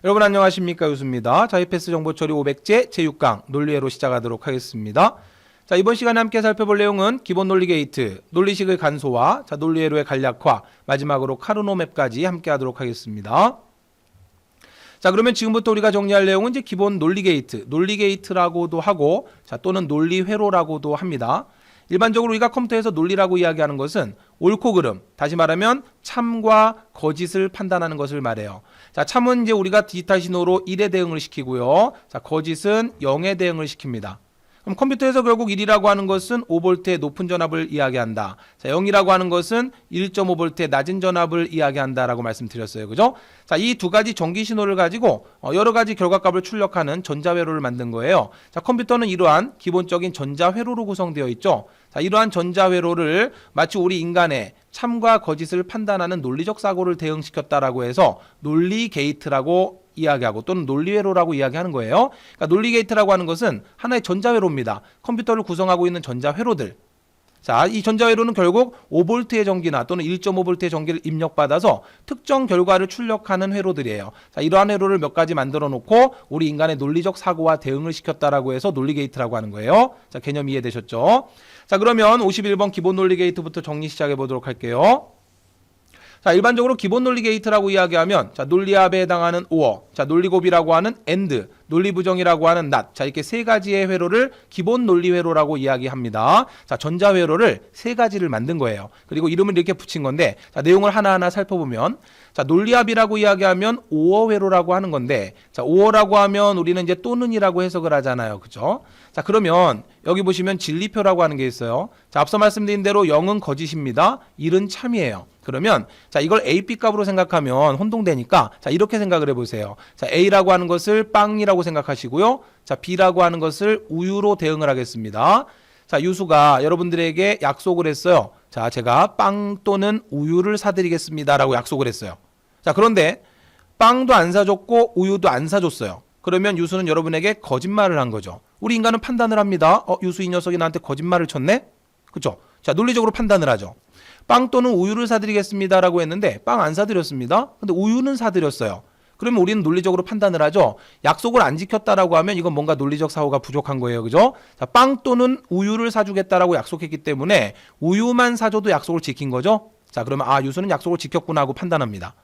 여러분 안녕하십니까, 유수입니다. 자, EPS 정보처리 500제 제6강 논리회로 시작하도록 하겠습니다. 자, 이번 시간에 함께 살펴볼 내용은 기본 논리 게이트, 논리식의 간소화, 자, 논리회로의 간략화, 마지막으로 카르노 맵까지 함께 하도록 하겠습니다. 자, 그러면 지금부터 우리가 정리할 내용은 이제 기본 논리 게이트, 논리 게이트라고도 하고, 자, 또는 논리 회로라고도 합니다. 일반적으로 우리가 컴퓨터에서 논리라고 이야기하는 것은 옳고 그름, 다시 말하면 참과 거짓을 판단하는 것을 말해요. 자, 참은 이제 우리가 디지털 신호로 1에 대응을 시키고요. 자, 거짓은 0에 대응을 시킵니다. 그럼 컴퓨터에서 결국 1이라고 하는 것은 5V의 높은 전압을 이야기한다. 자, 0이라고 하는 것은 1.5V의 낮은 전압을 이야기한다라고 말씀드렸어요. 그죠? 자, 이 두 가지 전기 신호를 가지고 여러 가지 결과값을 출력하는 전자회로를 만든 거예요. 자, 컴퓨터는 이러한 기본적인 전자회로로 구성되어 있죠. 자, 이러한 전자회로를 마치 우리 인간의 참과 거짓을 판단하는 논리적 사고를 대응시켰다라고 해서 논리 게이트라고 이야기하고 또는 논리회로라고 이야기하는 거예요. 그러니까 논리 게이트라고 하는 것은 하나의 전자회로입니다. 컴퓨터를 구성하고 있는 전자회로들. 자, 이 전자회로는 결국 5V의 전기나 또는 1.5V의 전기를 입력받아서 특정 결과를 출력하는 회로들이에요. 자, 이러한 회로를 몇 가지 만들어 놓고 우리 인간의 논리적 사고와 대응을 시켰다라고 해서 논리 게이트라고 하는 거예요. 자, 개념 이해되셨죠? 자, 그러면 51번 기본 논리 게이트부터 정리 시작해 보도록 할게요. 자, 일반적으로 기본 논리 게이트라고 이야기하면 자, 논리합에 해당하는 or, 자, 논리곱이라고 하는 and, 논리부정이라고 하는 not, 자, 이렇게 세 가지의 회로를 기본 논리 회로라고 이야기합니다. 자, 전자회로를 세 가지를 만든 거예요. 그리고 이름을 이렇게 붙인 건데, 자, 내용을 하나하나 살펴보면, 자, 논리합이라고 이야기하면 or 회로라고 하는 건데, 자, or라고 하면 우리는 이제 또는이라고 해석을 하잖아요. 그죠? 자, 그러면 여기 보시면 진리표라고 하는 게 있어요. 자, 앞서 말씀드린 대로 0은 거짓입니다. 1은 참이에요. 그러면 자, 이걸 A, B 값으로 생각하면 혼동되니까 자, 이렇게 생각을 해보세요. 자, A라고 하는 것을 빵이라고 생각하시고요. 자, B라고 하는 것을 우유로 대응을 하겠습니다. 자, 유수가 여러분들에게 약속을 했어요. 자, 제가 빵 또는 우유를 사드리겠습니다 라고 약속을 했어요. 자, 그런데 빵도 안 사줬고 우유도 안 사줬어요. 그러면 유수는 여러분에게 거짓말을 한 거죠. 우리 인간은 판단을 합니다. 유수 이 녀석이 나한테 거짓말을 쳤네? 그쵸? 자, 논리적으로 판단을 하죠. 빵 또는 우유를 사드리겠습니다 라고 했는데 빵 안 사드렸습니다. 근데 우유는 사드렸어요. 그러면 우리는 논리적으로 판단을 하죠. 약속을 안 지켰다라고 하면 이건 뭔가 논리적 사고가 부족한 거예요. 그죠? 자, 빵 또는 우유를 사주겠다라고 약속했기 때문에 우유만 사줘도 약속을 지킨 거죠. 자, 그러면 유수는 약속을 지켰구나 하고 판단합니다.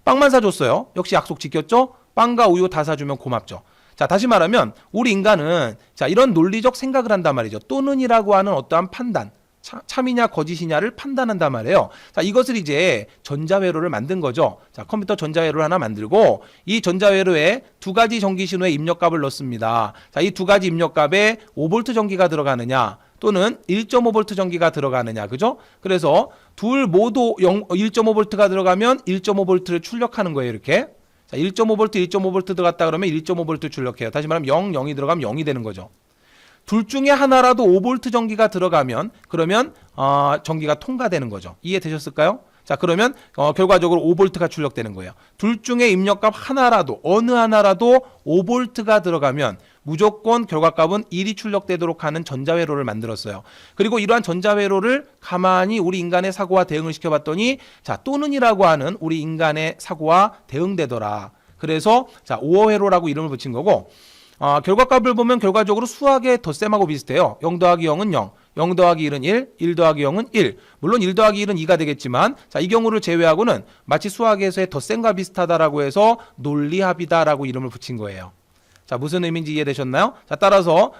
빵만 사줬어요. 역시 약속 지켰죠? 빵과 우유 다 사주면 고맙죠. 자, 다시 말하면 우리 인간은 자, 이런 논리적 생각을 한단 말이죠. 또는이라고 하는 어떠한 판단, 참이냐 거짓이냐를 판단한단 말이에요. 자, 이것을 이제 전자회로를 만든 거죠. 자, 컴퓨터 전자회로를 하나 만들고 이 전자회로에 두 가지 전기 신호의 입력값을 넣습니다. 자, 이 두 가지 입력값에 5V 전기가 들어가느냐 또는 1.5V 전기가 들어가느냐. 그죠? 그래서 둘 모두 1.5V가 들어가면 1.5V를 출력하는 거예요. 이렇게. 자, 1.5V, 1.5V 들어갔다 그러면 1.5V 출력해요. 다시 말하면 0, 0이 들어가면 0이 되는 거죠. 둘 중에 하나라도 5V 전기가 들어가면 그러면 전기가 통과되는 거죠. 이해되셨을까요? 자, 그러면 결과적으로 5V가 출력되는 거예요. 둘 중에 입력값 하나라도 어느 하나라도 5V가 들어가면 무조건 결과값은 1이 출력되도록 하는 전자회로를 만들었어요. 그리고 이러한 전자회로를 가만히 우리 인간의 사고와 대응을 시켜봤더니 자, 또는이라고 하는 우리 인간의 사고와 대응되더라. 그래서 자, 오어회로라고 이름을 붙인 거고 결과값을 보면 결과적으로 수학의 덧셈하고 비슷해요. 0 더하기 0은 0, 0 더하기 1은 1, 1 더하기 0은 1. 물론 1 더하기 1은 2가 되겠지만 자, 이 경우를 제외하고는 마치 수학에서의 덧셈과 비슷하다라고 해서 논리합이다라고 이름을 붙인 거예요. 자, 무슨 의미인지 이해되셨나요? 자, 따라서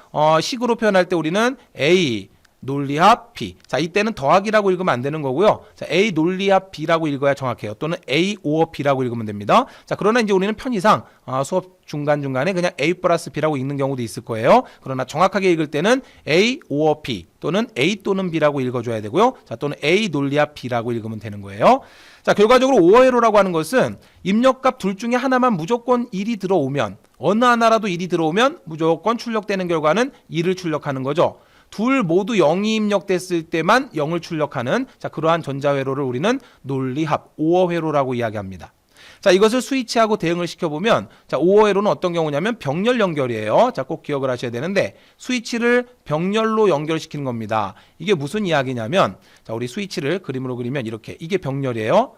식으로 표현할 때 우리는 A 논리합 B. 자, 이때는 더하기라고 읽으면 안 되는 거고요. 자, A 논리합 B라고 읽어야 정확해요. 또는 A 오어 B라고 읽으면 됩니다. 자, 그러나 이제 우리는 편의상 수업 중간중간에 그냥 A 플러스 B라고 읽는 경우도 있을 거예요. 그러나 정확하게 읽을 때는 A 오어 B 또는 A 또는 B라고 읽어줘야 되고요. 자, 또는 A 논리합 B라고 읽으면 되는 거예요. 자, 결과적으로 오어회로라고 하는 것은 입력값 둘 중에 하나만 무조건 1이 들어오면 어느 하나라도 1이 들어오면 무조건 출력되는 결과는 1을 출력하는 거죠. 둘 모두 0이 입력됐을 때만 0을 출력하는 자, 그러한 전자회로를 우리는 논리합, 오어회로라고 이야기합니다. 자, 이것을 스위치하고 대응을 시켜보면 자, 오어회로는 어떤 경우냐면 병렬 연결이에요. 자, 꼭 기억을 하셔야 되는데 스위치를 병렬로 연결시키는 겁니다. 이게 무슨 이야기냐면 자, 우리 스위치를 그림으로 그리면 이렇게 이게 병렬이에요.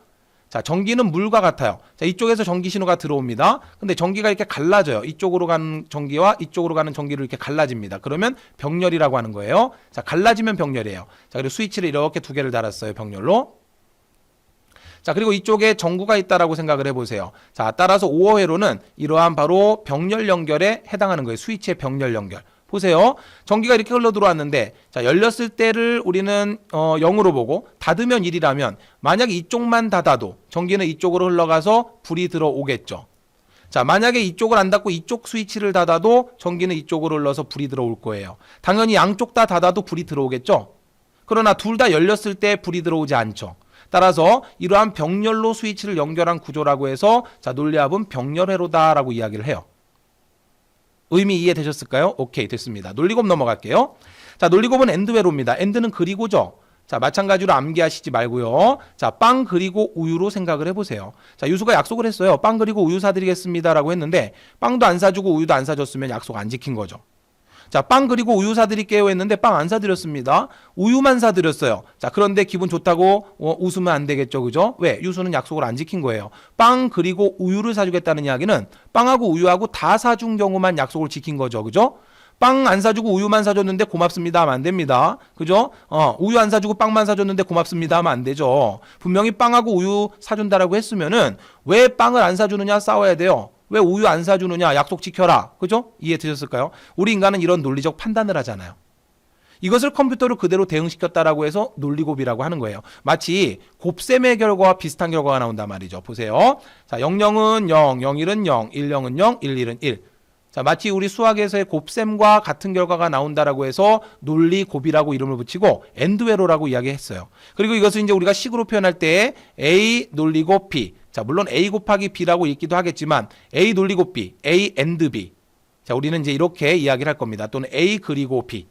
자, 전기는 물과 같아요. 자, 이쪽에서 전기 신호가 들어옵니다. 근데 전기가 이렇게 갈라져요. 이쪽으로 가는 전기와 이쪽으로 가는 전기로 이렇게 갈라집니다. 그러면 병렬이라고 하는 거예요. 자, 갈라지면 병렬이에요. 자, 그리고 스위치를 이렇게 두 개를 달았어요. 병렬로. 자, 그리고 이쪽에 전구가 있다라고 생각을 해보세요. 자, 따라서 5호 회로는 이러한 바로 병렬 연결에 해당하는 거예요. 스위치의 병렬 연결. 보세요. 전기가 이렇게 흘러 들어왔는데, 자, 열렸을 때를 우리는 0으로 보고 닫으면 1이라면 만약에 이쪽만 닫아도 전기는 이쪽으로 흘러가서 불이 들어오겠죠. 자, 만약에 이쪽을 안 닫고 이쪽 스위치를 닫아도 전기는 이쪽으로 흘러서 불이 들어올 거예요. 당연히 양쪽 다 닫아도 불이 들어오겠죠. 그러나 둘 다 열렸을 때 불이 들어오지 않죠. 따라서 이러한 병렬로 스위치를 연결한 구조라고 해서 자, 논리합은 병렬회로다라고 이야기를 해요. 의미 이해되셨을까요? 오케이, 됐습니다. 논리곱 넘어갈게요. 자, 논리곱은 엔드회로입니다. 엔드는 그리고죠. 자, 마찬가지로 암기하시지 말고요. 자, 빵 그리고 우유로 생각을 해보세요. 자, 유수가 약속을 했어요. 빵 그리고 우유 사드리겠습니다라고 했는데 빵도 안 사주고 우유도 안 사줬으면 약속 안 지킨 거죠. 자, 빵 그리고 우유 사드릴게요 했는데 빵 안 사드렸습니다. 우유만 사드렸어요. 자, 그런데 기분 좋다고 웃으면 안 되겠죠, 그죠? 왜? 유수는 약속을 안 지킨 거예요. 빵 그리고 우유를 사주겠다는 이야기는 빵하고 우유하고 다 사준 경우만 약속을 지킨 거죠, 그죠? 빵 안 사주고 우유만 사줬는데 고맙습니다 하면 안 됩니다. 그죠? 우유 안 사주고 빵만 사줬는데 고맙습니다 하면 안 되죠. 분명히 빵하고 우유 사준다라고 했으면은 왜 빵을 안 사주느냐 싸워야 돼요. 왜 우유 안 사주느냐 약속 지켜라. 그죠? 이해되셨을까요? 우리 인간은 이런 논리적 판단을 하잖아요. 이것을 컴퓨터로 그대로 대응시켰다라고 해서 논리곱이라고 하는 거예요. 마치 곱셈의 결과와 비슷한 결과가 나온단 말이죠. 보세요. 자, 00은 0, 01은 0, 10은 0, 11은 1. 자, 마치 우리 수학에서의 곱셈과 같은 결과가 나온다라고 해서 논리곱이라고 이름을 붙이고 엔드회로라고 이야기했어요. 그리고 이것을 이제 우리가 식으로 표현할 때 A 논리곱 B. 자, 물론 A 곱하기 B라고 읽기도 하겠지만 A 논리곱 B, A and B. 자, 우리는 이제 이렇게 이야기를 할 겁니다. 또는 A 그리고 B.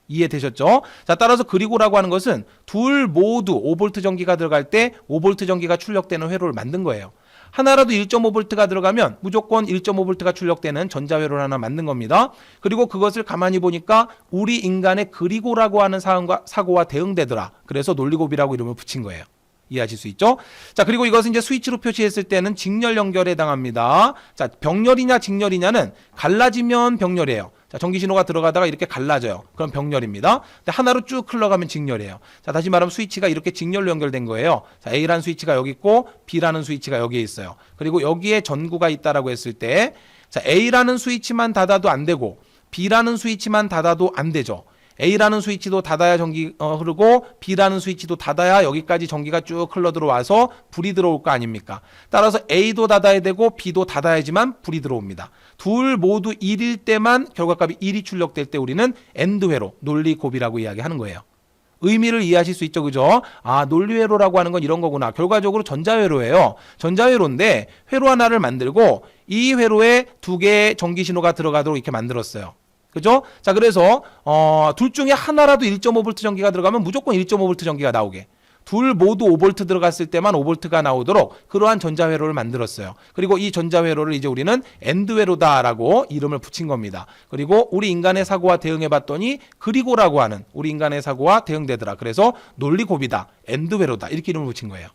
이해되셨죠? 자, 따라서 그리고라고 하는 것은 둘 모두 5V 전기가 들어갈 때 5V 전기가 출력되는 회로를 만든 거예요. 하나라도 1.5V가 들어가면 무조건 1.5V가 출력되는 전자회로를 하나 만든 겁니다. 그리고 그것을 가만히 보니까 우리 인간의 그리고라고 하는 사고와 대응되더라. 그래서 논리곱이라고 이름을 붙인 거예요. 이해하실 수 있죠? 자, 그리고 이것은 이제 스위치로 표시했을 때는 직렬 연결에 해당합니다. 자, 병렬이냐 직렬이냐는 갈라지면 병렬이에요. 자, 전기 신호가 들어가다가 이렇게 갈라져요. 그럼 병렬입니다. 근데 하나로 쭉 흘러가면 직렬이에요. 자, 다시 말하면 스위치가 이렇게 직렬로 연결된 거예요. 자, A라는 스위치가 여기 있고 B라는 스위치가 여기에 있어요. 그리고 여기에 전구가 있다라고 했을 때 자, A라는 스위치만 닫아도 안 되고 B라는 스위치만 닫아도 안 되죠. A라는 스위치도 닫아야 전기 흐르고 B라는 스위치도 닫아야 여기까지 전기가 쭉 흘러 들어와서 불이 들어올 거 아닙니까? 따라서 A도 닫아야 되고 B도 닫아야지만 불이 들어옵니다. 둘 모두 1일 때만 결과값이 1이 출력될 때 우리는 엔드회로, 논리곱이라고 이야기하는 거예요. 의미를 이해하실 수 있죠, 그죠? 아, 논리회로라고 하는 건 이런 거구나. 결과적으로 전자회로예요. 전자회로인데 회로 하나를 만들고 이 회로에 두 개의 전기 신호가 들어가도록 이렇게 만들었어요. 그죠? 자, 그래서 둘 중에 하나라도 1.5V 전기가 들어가면 무조건 1.5V 전기가 나오게. 둘 모두 5V 들어갔을 때만 5V가 나오도록 그러한 전자회로를 만들었어요. 그리고 이 전자회로를 이제 우리는 엔드회로다라고 이름을 붙인 겁니다. 그리고 우리 인간의 사고와 대응해 봤더니 그리고라고 하는 우리 인간의 사고와 대응되더라. 그래서 논리곱이다, 엔드회로다 이렇게 이름을 붙인 거예요.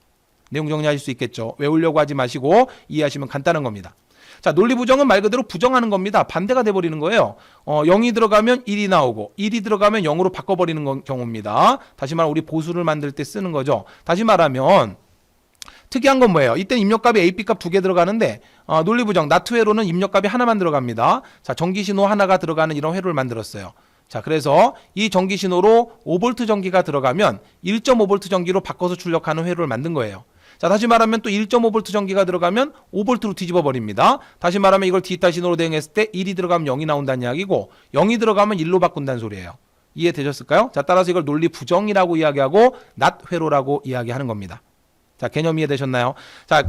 내용 정리하실 수 있겠죠? 외우려고 하지 마시고 이해하시면 간단한 겁니다. 자, 논리부정은 말 그대로 부정하는 겁니다. 반대가 돼버리는 거예요. 0이 들어가면 1이 나오고 1이 들어가면 0으로 바꿔버리는 경우입니다. 다시 말하면 우리 보수를 만들 때 쓰는 거죠. 다시 말하면 특이한 건 뭐예요? 이때 입력값이 A, B값 두 개 들어가는데 논리부정, 나트회로는 입력값이 하나만 들어갑니다. 자, 전기신호 하나가 들어가는 이런 회로를 만들었어요. 자, 그래서 이 전기신호로 5V 전기가 들어가면 1.5V 전기로 바꿔서 출력하는 회로를 만든 거예요. 자, 다시 말하면 또 1.5V 전기가 들어가면 5V로 뒤집어 버립니다. 다시 말하면 이걸 디지털 신호로 대응했을 때 1이 들어가면 0이 나온다는 이야기고 0이 들어가면 1로 바꾼다는 소리예요. 이해되셨을까요? 자, 따라서 이걸 논리 부정이라고 이야기하고 낫회로라고 이야기하는 겁니다. 자, 개념 이해되셨나요? 자,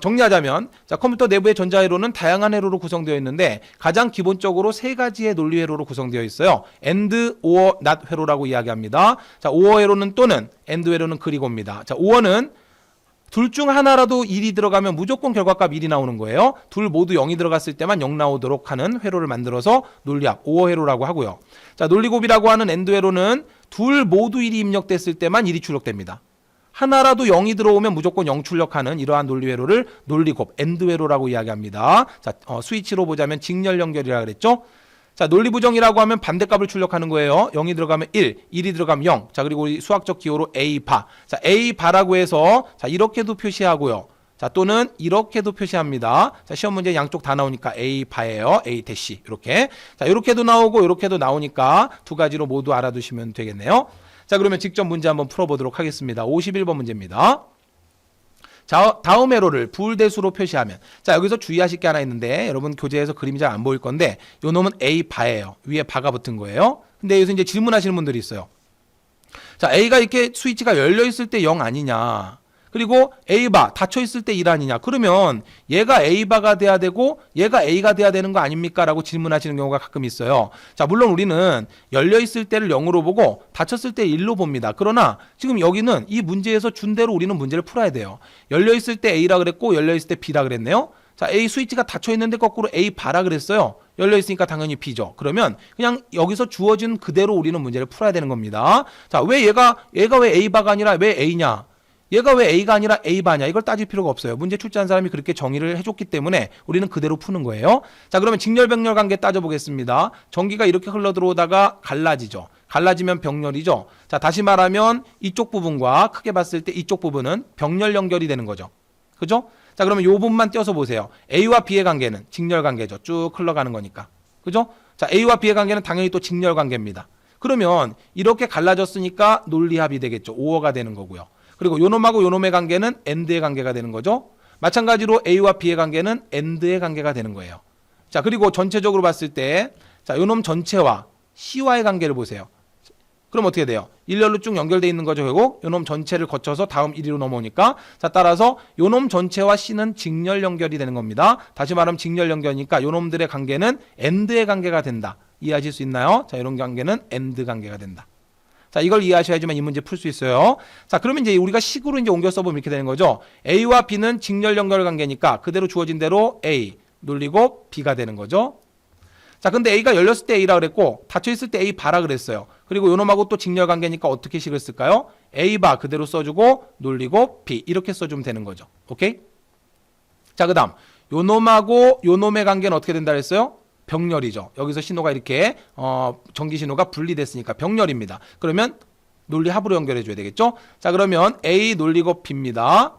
정리하자면 자, 컴퓨터 내부의 전자회로는 다양한 회로로 구성되어 있는데 가장 기본적으로 세 가지의 논리 회로로 구성되어 있어요. and, or, not 회로라고 이야기합니다. 자, or 회로는 또는 and 회로는 그리고입니다. 자, or는 둘 중 하나라도 1이 들어가면 무조건 결과값 1이 나오는 거예요. 둘 모두 0이 들어갔을 때만 0 나오도록 하는 회로를 만들어서 논리합, 오어 회로라고 하고요. 자, 논리곱이라고 하는 엔드 회로는 둘 모두 1이 입력됐을 때만 1이 출력됩니다. 하나라도 0이 들어오면 무조건 0 출력하는 이러한 논리 회로를 논리곱, 엔드 회로라고 이야기합니다. 자, 스위치로 보자면 직렬 연결이라 그랬죠? 자, 논리 부정이라고 하면 반대값을 출력하는 거예요. 0이 들어가면 1, 1이 들어가면 0. 자, 그리고 우리 수학적 기호로 A바. 자, A바라고 해서 자, 이렇게도 표시하고요. 자, 또는 이렇게도 표시합니다. 자, 시험 문제 양쪽 다 나오니까 A바예요. A 대시. 이렇게. 자, 이렇게도 나오고 이렇게도 나오니까 두 가지로 모두 알아두시면 되겠네요. 자, 그러면 직접 문제 한번 풀어보도록 하겠습니다. 51번 문제입니다. 자, 다음 회로를 부울대수로 표시하면, 자, 여기서 주의하실 게 하나 있는데 여러분 교재에서 그림이 잘 안 보일 건데 요 놈은 A바예요. 위에 바가 붙은 거예요. 근데 여기서 이제 질문하시는 분들이 있어요. 자, A가 이렇게 스위치가 열려 있을 때 0 아니냐, 그리고 A바 닫혀 있을 때 1 아니냐, 그러면 얘가 A바가 돼야 되고 얘가 A가 돼야 되는 거 아닙니까? 라고 질문하시는 경우가 가끔 있어요. 자, 물론 우리는 열려 있을 때를 0으로 보고 닫혔을 때 1로 봅니다. 그러나 지금 여기는 이 문제에서 준 대로 우리는 문제를 풀어야 돼요. 열려 있을 때 A라 그랬고 열려 있을 때 B라 그랬네요. 자, A 스위치가 닫혀 있는데 거꾸로 A 바라 그랬어요. 열려 있으니까 당연히 B죠. 그러면 그냥 여기서 주어진 그대로 우리는 문제를 풀어야 되는 겁니다. 자, 왜 얘가 왜 A 바가 아니라 왜 A냐? 얘가 왜 A가 아니라 A바냐? 이걸 따질 필요가 없어요. 문제 출제한 사람이 그렇게 정의를 해줬기 때문에 우리는 그대로 푸는 거예요. 자, 그러면 직렬병렬 관계 따져보겠습니다. 전기가 이렇게 흘러 들어오다가 갈라지죠. 갈라지면 병렬이죠. 자, 다시 말하면 이쪽 부분과 크게 봤을 때 이쪽 부분은 병렬 연결이 되는 거죠. 그죠? 자, 그러면 요 부분만 떼어서 보세요. A와 B의 관계는 직렬 관계죠. 쭉 흘러가는 거니까. 그죠? 자, A와 B의 관계는 당연히 또 직렬 관계입니다. 그러면 이렇게 갈라졌으니까 논리합이 되겠죠. 5어가 되는 거고요. 그리고 요놈하고 요놈의 관계는 AND의 관계가 되는 거죠. 마찬가지로 A와 B의 관계는 AND의 관계가 되는 거예요. 자, 그리고 전체적으로 봤을 때, 자, 요놈 전체와 C와의 관계를 보세요. 그럼 어떻게 돼요? 일렬로 쭉 연결되어 있는 거죠. 결국 요놈 전체를 거쳐서 다음 1위로 넘어오니까, 자, 따라서 요놈 전체와 C는 직렬 연결이 되는 겁니다. 다시 말하면 직렬 연결이니까 요놈들의 관계는 AND의 관계가 된다. 이해하실 수 있나요? 자, 이런 관계는 AND 관계가 된다. 자, 이걸 이해하셔야지만 이 문제 풀 수 있어요. 자, 그러면 이제 우리가 식으로 이제 옮겨 써보면 이렇게 되는 거죠. A와 B는 직렬 연결 관계니까 그대로 주어진 대로 A 눌리고 B가 되는 거죠. 자, 근데 A가 열렸을 때 A라 그랬고 닫혀 있을 때 A 바라 그랬어요. 그리고 요놈하고 또 직렬 관계니까 어떻게 식을 쓸까요? A 바 그대로 써주고 눌리고 B 이렇게 써주면 되는 거죠. 오케이? 자, 그다음 요놈하고 요놈의 관계는 어떻게 된다 그랬어요? 병렬이죠. 여기서 신호가 이렇게 전기 신호가 분리됐으니까 병렬입니다. 그러면 논리합으로 연결해 줘야 되겠죠. 자, 그러면 A 논리고 B입니다.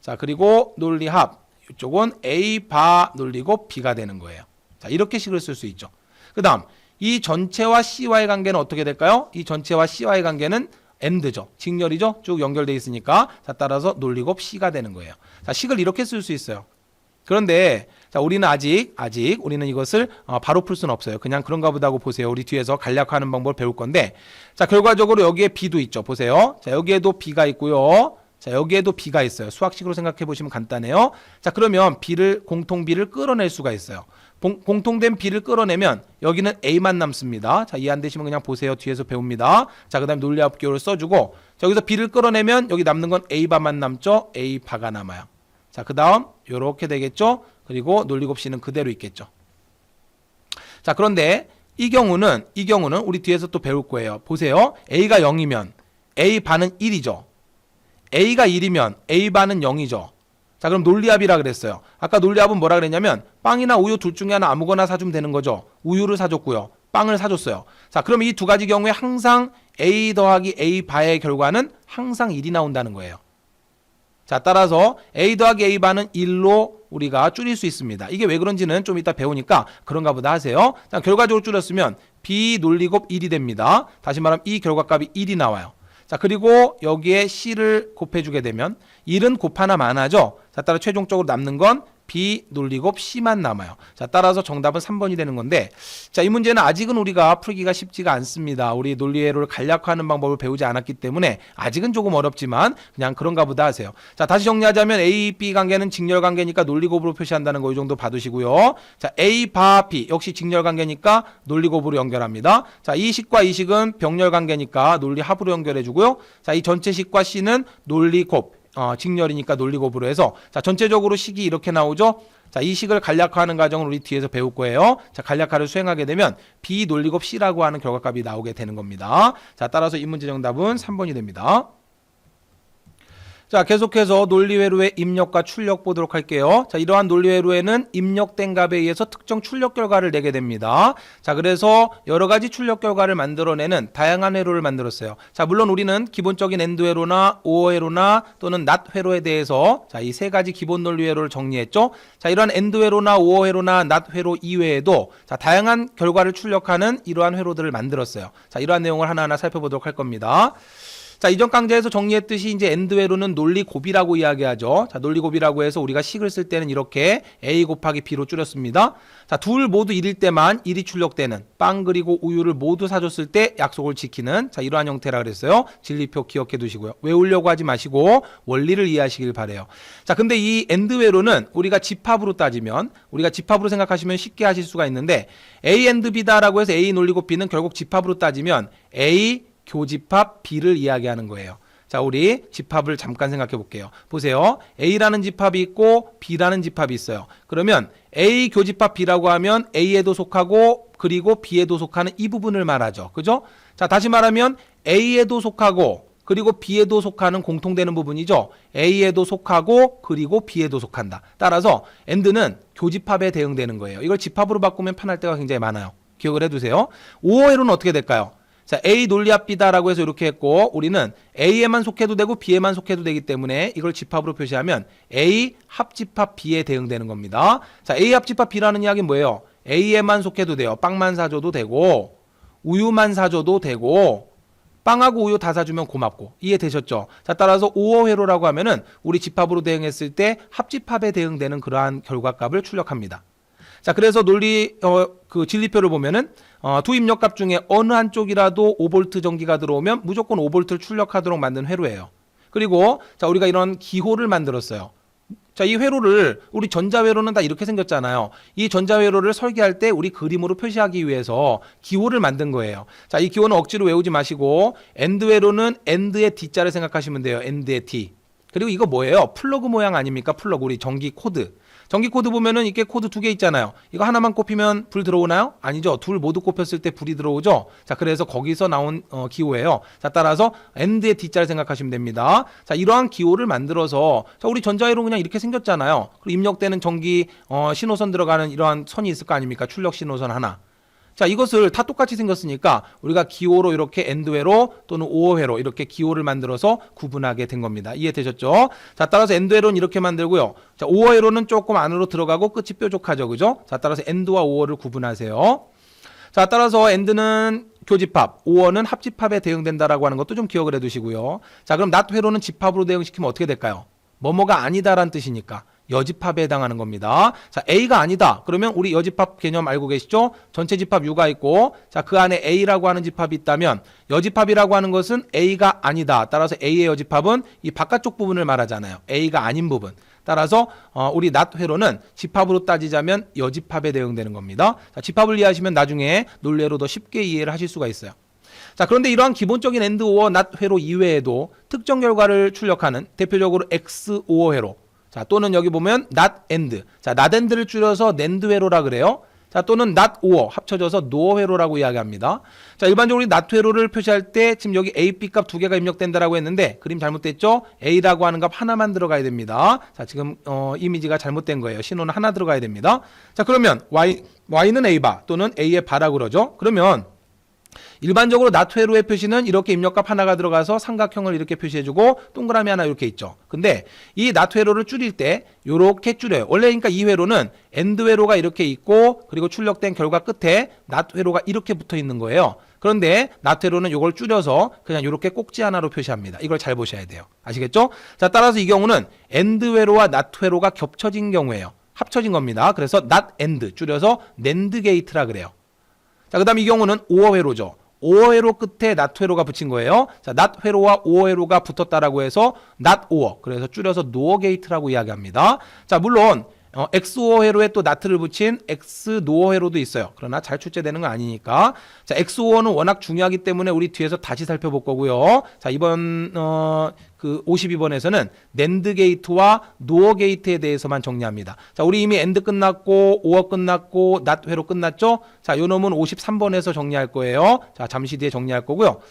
자, 그리고 논리합 이쪽은 A 바 논리고 B가 되는 거예요. 자, 이렇게 식을 쓸 수 있죠. 그 다음 이 전체와 C와의 관계는 어떻게 될까요? 이 전체와 C와의 관계는 AND죠. 직렬이죠. 쭉 연결되어 있으니까 자, 따라서 논리곱 C가 되는 거예요. 자, 식을 이렇게 쓸 수 있어요. 그런데 자, 우리는 아직 우리는 이것을 바로 풀 수는 없어요. 그냥 그런가 보다 하고 보세요. 우리 뒤에서 간략화하는 방법을 배울 건데, 자, 결과적으로 여기에 B도 있죠. 보세요. 자, 여기에도 B가 있고요. 자, 여기에도 B가 있어요. 수학식으로 생각해 보시면 간단해요. 자, 그러면 공통 B를 끌어낼 수가 있어요. 공통된 B를 끌어내면 여기는 A만 남습니다. 자, 이해 안 되시면 그냥 보세요. 뒤에서 배웁니다. 자, 그 다음에 논리합교를 써주고, 자, 여기서 B를 끌어내면 여기 남는 건 A바만 남죠. A바가 남아요. 자, 그 다음 요렇게 되겠죠. 그리고 논리곱 C는 그대로 있겠죠. 자, 그런데 이 경우는 우리 뒤에서 또 배울 거예요. 보세요. A가 0이면 A 바는 1이죠. A가 1이면 A 바는 0이죠. 자, 그럼 논리합이라 그랬어요. 아까 논리합은 뭐라 그랬냐면 빵이나 우유 둘 중에 하나 아무거나 사주면 되는 거죠. 우유를 사줬고요. 빵을 사줬어요. 자, 그럼 이 두 가지 경우에 항상 A 더하기 A 바의 결과는 항상 1이 나온다는 거예요. 자, 따라서 A 더하기 A 바는 1로 우리가 줄일 수 있습니다. 이게 왜 그런지는 좀 이따 배우니까 그런가 보다 하세요. 자, 결과적으로 줄였으면 B 논리곱 1이 됩니다. 다시 말하면 이 결과값이 1이 나와요. 자, 그리고 여기에 C를 곱해주게 되면 1은 곱 하나 많아져. 자, 따라 최종적으로 남는 건 B 논리곱 C만 남아요. 자, 따라서 정답은 3번이 되는 건데, 자, 이 문제는 아직은 우리가 풀기가 쉽지가 않습니다. 우리 논리회로를 간략화하는 방법을 배우지 않았기 때문에 아직은 조금 어렵지만 그냥 그런가 보다 하세요. 자, 다시 정리하자면 A, B 관계는 직렬 관계니까 논리곱으로 표시한다는 거 이 정도 봐두시고요. 자, A, 바, B 역시 직렬 관계니까 논리곱으로 연결합니다. 자, 이 식과 이 식은 병렬 관계니까 논리합으로 연결해주고요. 자, 이 전체 식과 C는 논리곱, 직렬이니까 논리곱으로 해서, 자, 전체적으로 식이 이렇게 나오죠. 자, 이 식을 간략화하는 과정을 우리 뒤에서 배울 거예요. 자, 간략화를 수행하게 되면 B 논리곱 C라고 하는 결과값이 나오게 되는 겁니다. 자, 따라서 이 문제 정답은 3번이 됩니다. 자, 계속해서 논리회로의 입력과 출력 보도록 할게요. 자, 이러한 논리회로에는 입력된 값에 의해서 특정 출력 결과를 내게 됩니다. 자, 그래서 여러 가지 출력 결과를 만들어내는 다양한 회로를 만들었어요. 자, 물론 우리는 기본적인 AND 회로나 OR 회로나 또는 NOT 회로에 대해서 자, 이 세 가지 기본 논리 회로를 정리했죠. 자, 이러한 AND 회로나 OR 회로나 NOT 회로 이외에도 자, 다양한 결과를 출력하는 이러한 회로들을 만들었어요. 자, 이러한 내용을 하나하나 살펴보도록 할 겁니다. 자, 이전 강좌에서 정리했듯이 이제 AND 회로는 논리 곱이라고 이야기하죠. 자, 논리 곱이라고 해서 우리가 식을 쓸 때는 이렇게 A 곱하기 B로 줄였습니다. 자, 둘 모두 1일 때만 1이 출력되는 빵 그리고 우유를 모두 사줬을 때 약속을 지키는 자, 이러한 형태라 그랬어요. 진리표 기억해 두시고요. 외우려고 하지 마시고 원리를 이해하시길 바래요. 자, 근데 이 AND 회로는 우리가 집합으로 따지면 우리가 집합으로 생각하시면 쉽게 하실 수가 있는데 A AND B다라고 해서 A 논리 곱 B는 결국 집합으로 따지면 A 교집합 B를 이야기하는 거예요. 자, 우리 집합을 잠깐 생각해 볼게요. 보세요. A라는 집합이 있고 B라는 집합이 있어요. 그러면 A 교집합 B라고 하면 A에도 속하고 그리고 B에도 속하는 이 부분을 말하죠. 그죠? 자, 다시 말하면 A에도 속하고 그리고 B에도 속하는 공통되는 부분이죠. A에도 속하고 그리고 B에도 속한다. 따라서 AND는 교집합에 대응되는 거예요. 이걸 집합으로 바꾸면 편할 때가 굉장히 많아요. 기억을 해두세요. OR회로는 어떻게 될까요? 자, A 논리합 B다라고 해서 이렇게 했고 우리는 A에만 속해도 되고 B에만 속해도 되기 때문에 이걸 집합으로 표시하면 A 합집합 B에 대응되는 겁니다. 자, A 합집합 B라는 이야기는 뭐예요? A에만 속해도 돼요. 빵만 사줘도 되고 우유만 사줘도 되고 빵하고 우유 다 사주면 고맙고 이해되셨죠? 자, 따라서 OR회로라고 하면은 우리 집합으로 대응했을 때 합집합에 대응되는 그러한 결과값을 출력합니다. 자, 그래서 논리 그 진리표를 보면은 두 입력값 중에 어느 한쪽이라도 5V 전기가 들어오면 무조건 5V를 출력하도록 만든 회로예요. 그리고 자, 우리가 이런 기호를 만들었어요. 자, 이 회로를 우리 전자회로는 다 이렇게 생겼잖아요. 이 전자회로를 설계할 때 우리 그림으로 표시하기 위해서 기호를 만든 거예요. 자, 이 기호는 억지로 외우지 마시고 AND 회로는 AND의 D자를 생각하시면 돼요. AND의 D. 그리고 이거 뭐예요? 플러그 모양 아닙니까? 플러그 우리 전기 코드. 전기 코드 보면은 이렇게 코드 두 개 있잖아요. 이거 하나만 꼽히면 불 들어오나요? 아니죠. 둘 모두 꼽혔을 때 불이 들어오죠. 자, 그래서 거기서 나온 기호예요. 자, 따라서 AND의 D자를 생각하시면 됩니다. 자, 이러한 기호를 만들어서 자, 우리 전자회로 그냥 이렇게 생겼잖아요. 그리고 입력되는 전기 신호선 들어가는 이러한 선이 있을 거 아닙니까? 출력 신호선 하나. 자, 이것을 다 똑같이 생겼으니까 우리가 기호로 이렇게 AND회로 또는 OR회로 이렇게 기호를 만들어서 구분하게 된 겁니다. 이해되셨죠? 자, 따라서 AND회로는 이렇게 만들고요. 자, OR회로는 조금 안으로 들어가고 끝이 뾰족하죠. 그죠? 자, 따라서 AND와 OR을 구분하세요. 자, 따라서 AND는 교집합, OR는 합집합에 대응된다라고 하는 것도 좀 기억을 해 두시고요. 자, 그럼 NOT 회로는 집합으로 대응시키면 어떻게 될까요? 뭐뭐가 아니다라는 뜻이니까 여집합에 해당하는 겁니다. 자, A가 아니다. 그러면 우리 여집합 개념 알고 계시죠? 전체 집합 U가 있고 자, 그 안에 A라고 하는 집합이 있다면 여집합이라고 하는 것은 A가 아니다. 따라서 A의 여집합은 이 바깥쪽 부분을 말하잖아요. A가 아닌 부분. 따라서 우리 NOT 회로는 집합으로 따지자면 여집합에 대응되는 겁니다. 자, 집합을 이해하시면 나중에 논리로 더 쉽게 이해를 하실 수가 있어요. 자, 그런데 이러한 기본적인 AND OR NOT 회로 이외에도 특정 결과를 출력하는 대표적으로 XOR 회로 자, 또는 여기 보면 NOT AND. 자, NOT AND를 줄여서 NAND 회로라 그래요. 자, 또는 NOT OR 합쳐져서 NOR 회로라고 이야기합니다. 자, 일반적으로 NOT 회로를 표시할 때 지금 여기 A, B 값 두 개가 입력된다라고 했는데 그림 잘못됐죠? A라고 하는 값 하나만 들어가야 됩니다. 자, 지금 이미지가 잘못된 거예요. 신호는 하나 들어가야 됩니다. 자, 그러면 Y는 A바 또는 A의 바라 그러죠. 그러면 일반적으로 NOT 회로의 표시는 이렇게 입력값 하나가 들어가서 삼각형을 이렇게 표시해주고 동그라미 하나 이렇게 있죠. 근데 이 NOT 회로를 줄일 때 이렇게 줄여요. 원래 그러니까 이 회로는 AND 회로가 이렇게 있고 그리고 출력된 결과 끝에 NOT 회로가 이렇게 붙어 있는 거예요. 그런데 NOT 회로는 이걸 줄여서 그냥 이렇게 꼭지 하나로 표시합니다. 이걸 잘 보셔야 돼요. 아시겠죠? 자, 따라서 이 경우는 AND 회로와 NOT 회로가 겹쳐진 경우예요. 합쳐진 겁니다. 그래서 NOT AND 줄여서 NAND 게이트라 그래요. 자, 그 다음 이 경우는 OR 회로죠. OR 회로 끝에 NOT 회로가 붙인 거예요. 자, NOT 회로와 OR 회로가 붙었다라고 해서 NOT OR, 그래서 줄여서 NOR 게이트라고 이야기합니다. 자, 물론 XO 회로에 또 나트를 붙인 XNO 회로도 있어요. 그러나 잘 출제되는 건 아니니까. 자, XO는 워낙 중요하기 때문에 우리 뒤에서 다시 살펴볼 거고요. 자, 이번 52번에서는 낸드 게이트와 노어 게이트에 대해서만 정리합니다. 자, 우리 이미 엔드 끝났고 오어 끝났고 낫 회로 끝났죠? 자, 요 놈은 53번에서 정리할 거예요. 자, 잠시 뒤에 정리할 거고요.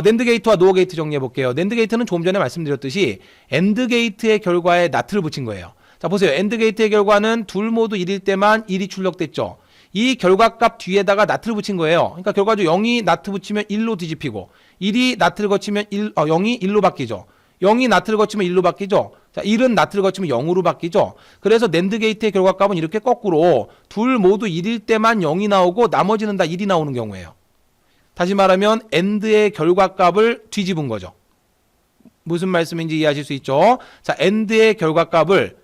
낸드 게이트와 노어 게이트 정리해 볼게요. 낸드 게이트는 조금 전에 말씀드렸듯이 엔드 게이트의 결과에 나트를 붙인 거예요. 자, 보세요. 엔드 게이트의 결과는 둘 모두 1일 때만 1이 출력됐죠. 이 결과값 뒤에다가 나트를 붙인 거예요. 그러니까 결과적으로 0이 나트 붙이면 1로 뒤집히고 1이 나트를 거치면 0이 1로 바뀌죠. 0이 나트를 거치면 1로 바뀌죠. 자, 1은 나트를 거치면 0으로 바뀌죠. 그래서 낸드 게이트의 결과값은 이렇게 거꾸로 둘 모두 1일 때만 0이 나오고 나머지는 다 1이 나오는 경우예요. 다시 말하면 엔드의 결과값을 뒤집은 거죠. 무슨 말씀인지 이해하실 수 있죠? 자, 엔드의 결과값을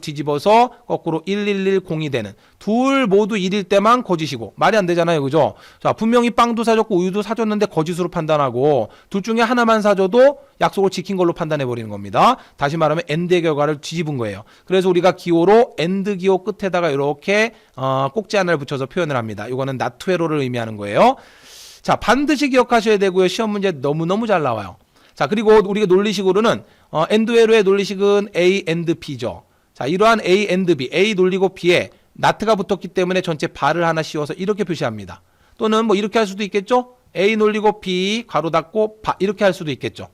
뒤집어서 거꾸로 1110이 되는, 둘 모두 1일 때만 거짓이고, 말이 안 되잖아요. 그죠? 자, 분명히 빵도 사줬고 우유도 사줬는데 거짓으로 판단하고, 둘 중에 하나만 사줘도 약속을 지킨 걸로 판단해 버리는 겁니다. 다시 말하면 엔드의 결과를 뒤집은 거예요. 그래서 우리가 기호로 엔드 기호 끝에다가 이렇게 꼭지 하나를 붙여서 표현을 합니다. 이거는 나트 회로를 의미하는 거예요. 자, 반드시 기억하셔야 되고요. 시험 문제 너무너무 잘 나와요. 자, 그리고 우리가 논리식으로는 엔드 회로의 논리식은 A and B죠. 자, 이러한 A and B, A 놀리고 B에 나트가 붙었기 때문에 전체 바를 하나 씌워서 이렇게 표시합니다. 또는 뭐 이렇게 할 수도 있겠죠. A 놀리고 B 가로 닫고 바, 이렇게 할 수도 있겠죠.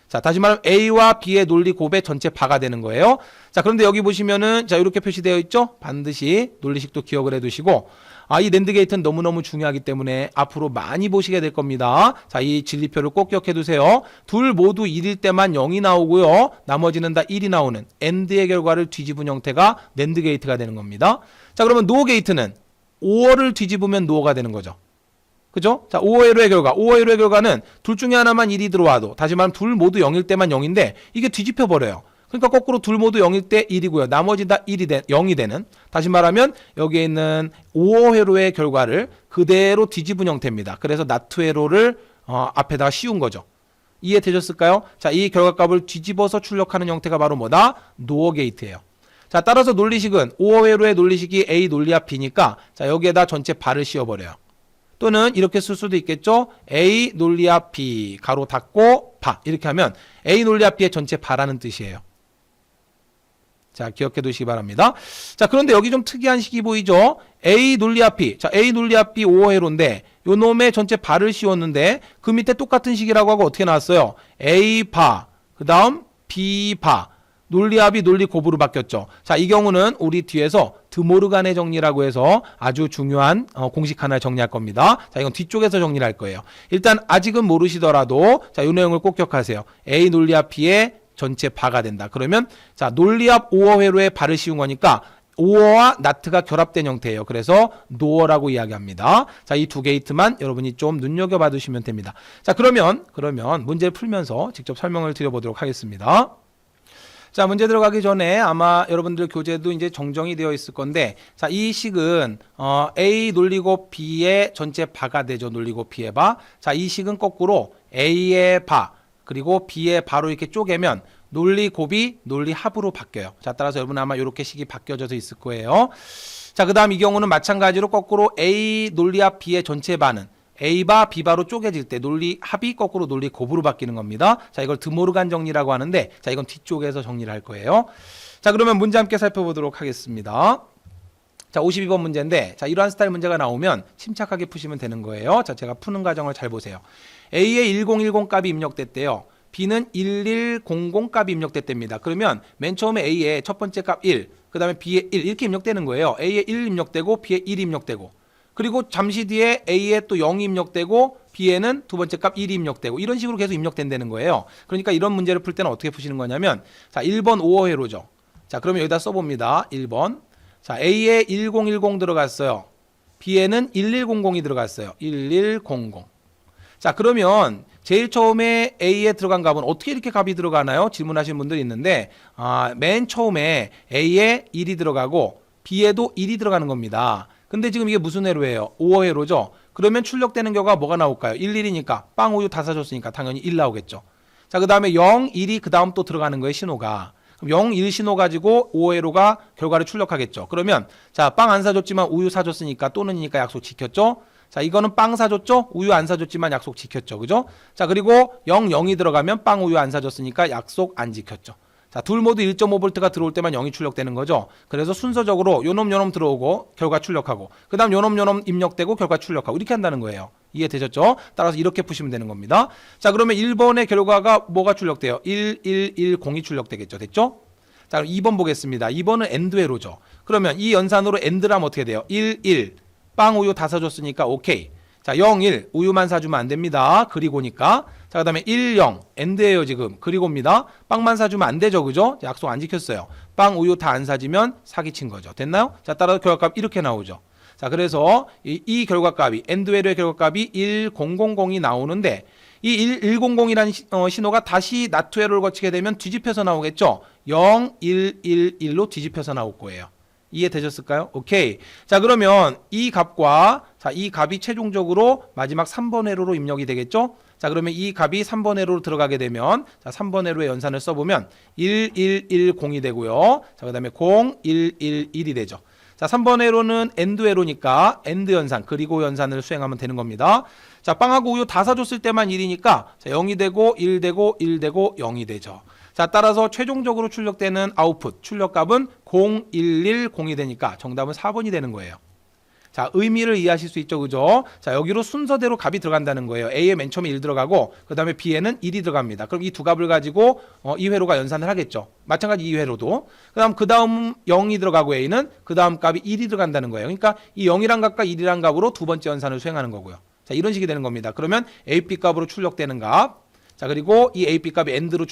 자, 다시 말하면 A와 B의 논리 곱의 전체 바가 되는 거예요. 자, 그런데 여기 보시면은 자, 이렇게 표시되어 있죠. 반드시 논리식도 기억을 해두시고, 이 낸드 게이트는 너무너무 중요하기 때문에 앞으로 많이 보시게 될 겁니다. 자, 이 진리표를 꼭 기억해 두세요. 둘 모두 1일 때만 0이 나오고요. 나머지는 다 1이 나오는 엔드의 결과를 뒤집은 형태가 낸드 게이트가 되는 겁니다. 자, 그러면 노어 게이트는 5어를 뒤집으면 노어가 되는 거죠. 그죠? 자, 5회로의 결과. 5회로의 결과는 둘 중에 하나만 1이 들어와도, 다시 말하면 둘 모두 0일 때만 0인데 이게 뒤집혀 버려요. 그러니까 거꾸로 둘 모두 0일 때 1이고요. 나머지 다 0이 되는, 다시 말하면 여기에 있는 5회로의 결과를 그대로 뒤집은 형태입니다. 그래서 나트 회로를 앞에다가 씌운 거죠. 이해되셨을까요? 자, 이 결과값을 뒤집어서 출력하는 형태가 바로 뭐다? 노어 게이트예요. 자, 따라서 논리식은 5회로의 논리식이 A 논리 앞 B니까 자, 여기에다 전체 바를 씌워버려요. 또는 이렇게 쓸 수도 있겠죠. A 논리 앞 B 가로 닫고 바, 이렇게 하면 A 논리 앞 B의 전체 바라는 뜻이에요. 자, 기억해 두시기 바랍니다. 자, 그런데 여기 좀 특이한 식이 보이죠? A 논리 앞 B. 자, A 논리 앞 B 5회로인데 요 놈의 전체 바를 씌웠는데 그 밑에 똑같은 식이라고 하고 어떻게 나왔어요? A 바, 그 다음 B 바. 논리 합이 논리 곱으로 바뀌었죠. 자, 이 경우는 우리 뒤에서 드모르간의 정리라고 해서 아주 중요한 공식 하나 정리할 겁니다. 자, 이건 뒤쪽에서 정리를 할 거예요. 일단 아직은 모르시더라도 자, 이 내용을 꼭 기억하세요. A 논리 합 B의 전체 바가 된다. 그러면 자, 논리 합 5어 회로에 바를 씌운 거니까 5어와 나트가 결합된 형태예요. 그래서 노어라고 이야기합니다. 자, 이 두 게이트만 여러분이 좀 눈여겨봐 두시면 됩니다. 자, 그러면 문제를 풀면서 직접 설명을 드려보도록 하겠습니다. 자, 문제 들어가기 전에 아마 여러분들 교재도 이제 정정이 되어 있을 건데, 자, 이 식은 A 논리곱 B의 전체 바가 되죠. 논리곱 B의 바. 자, 이 식은 거꾸로 A의 바 그리고 B의 바로 이렇게 쪼개면 논리곱이 논리합으로 바뀌어요. 자, 따라서 여러분 아마 이렇게 식이 바뀌어져서 있을 거예요. 자, 그 다음 이 경우는 마찬가지로 거꾸로 A 논리합 B의 전체 바는 A바 B바로 쪼개질 때 논리합이 거꾸로 논리곱으로 바뀌는 겁니다. 자, 이걸 드모르간 정리라고 하는데, 자, 이건 뒤쪽에서 정리를 할 거예요. 자, 그러면 문제 함께 살펴보도록 하겠습니다. 자, 52번 문제인데, 자, 이러한 스타일 문제가 나오면 침착하게 푸시면 되는 거예요. 자, 제가 푸는 과정을 잘 보세요. A에 1010 값이 입력됐대요. B는 1100 값이 입력됐답니다. 그러면 맨 처음에 A에 첫 번째 값 1, 그 다음에 B에 1 이렇게 입력되는 거예요. A에 1 입력되고 B에 1 입력되고, 그리고 잠시 뒤에 A에 또 0이 입력되고 B에는 두 번째 값 1이 입력되고, 이런 식으로 계속 입력된다는 거예요. 그러니까 이런 문제를 풀 때는 어떻게 푸시는 거냐면, 자, 1번 5어 회로죠. 자, 그러면 여기다 써봅니다. 1번. 자, A에 1010 들어갔어요. B에는 1100이 들어갔어요. 1100. 자, 그러면 제일 처음에 A에 들어간 값은 어떻게 이렇게 값이 들어가나요? 질문하시는 분들이 있는데, 맨 처음에 A에 1이 들어가고 B에도 1이 들어가는 겁니다. 근데 지금 이게 무슨 회로예요? 5어 회로죠? 그러면 출력되는 결과가 뭐가 나올까요? 1, 1이니까 빵 우유 다 사줬으니까 당연히 1 나오겠죠. 자, 그 다음에 0, 1이 그 다음 또 들어가는 거예요, 신호가. 그럼 0, 1 신호 가지고 5회로가 결과를 출력하겠죠. 그러면 자, 빵 안 사줬지만 우유 사줬으니까 또는이니까 약속 지켰죠. 자, 이거는 빵 사줬죠? 우유 안 사줬지만 약속 지켰죠. 그죠? 자, 그리고 0, 0이 들어가면 빵, 우유 안 사줬으니까 약속 안 지켰죠. 자, 둘 모두 1.5V가 들어올 때만 0이 출력되는 거죠. 그래서 순서적으로 요놈 들어오고 결과 출력하고, 그 다음 요놈 입력되고 결과 출력하고, 이렇게 한다는 거예요. 이해되셨죠? 따라서 이렇게 푸시면 되는 겁니다. 자, 그러면 1번의 결과가 뭐가 출력돼요? 1, 1, 1, 0이 출력되겠죠. 됐죠? 자, 그럼 2번 보겠습니다. 2번은 엔드 회로죠. 그러면 이 연산으로 엔드라면 어떻게 돼요? 1, 1, 빵, 우유 다 사줬으니까 오케이. 자, 0, 1, 우유만 사주면 안 됩니다. 그리고니까. 자, 그 다음에 1, 0, 엔드예요 지금. 그리고입니다. 빵만 사주면 안 되죠. 그죠? 약속 안 지켰어요. 빵, 우유 다 안 사지면 사기친 거죠. 됐나요? 자, 따라서 결과값 이렇게 나오죠. 자, 그래서 이 결과값이, 엔드 회로의 결과값이 1000이 나오는데, 이 100이라는 신호가 다시 나트 회로를 거치게 되면 뒤집혀서 나오겠죠? 0, 1, 1, 1로 뒤집혀서 나올 거예요. 이해되셨을까요? 오케이. 자, 그러면 이 값과, 자, 이 값이 최종적으로 마지막 3번 회로로 입력이 되겠죠? 자, 그러면 이 값이 3번 회로로 들어가게 되면, 자, 3번 회로의 연산을 써보면 1, 1, 1, 0이 되고요. 자, 그 다음에 0, 1, 1, 1이 되죠. 자, 3번 회로는 엔드 회로니까 엔드 연산, 그리고 연산을 수행하면 되는 겁니다. 자, 빵하고 우유 다 사줬을 때만 1이니까, 자, 0이 되고, 1 되고, 1 되고, 0이 되죠. 자, 따라서 최종적으로 출력되는 아웃풋, 출력값은 0, 1, 1, 0이 되니까 정답은 4번이 되는 거예요. 자, 의미를 이해하실 수 있죠, 그죠? 자, 여기로 순서대로 값이 들어간다는 거예요. A에 맨 처음에 1 들어가고, 그 다음에 B에는 1이 들어갑니다. 그럼 이 두 값을 가지고 이 회로가 연산을 하겠죠. 마찬가지 이 회로도. 그 다음 0이 들어가고 A는 그 다음 값이 1이 들어간다는 거예요. 그러니까 이 0이란 값과 1이란 값으로 두 번째 연산을 수행하는 거고요. 자, 이런 식이 되는 겁니다. 그러면 AP 값으로 출력되는 값, 자, 그리고 이 AP 값이 엔드로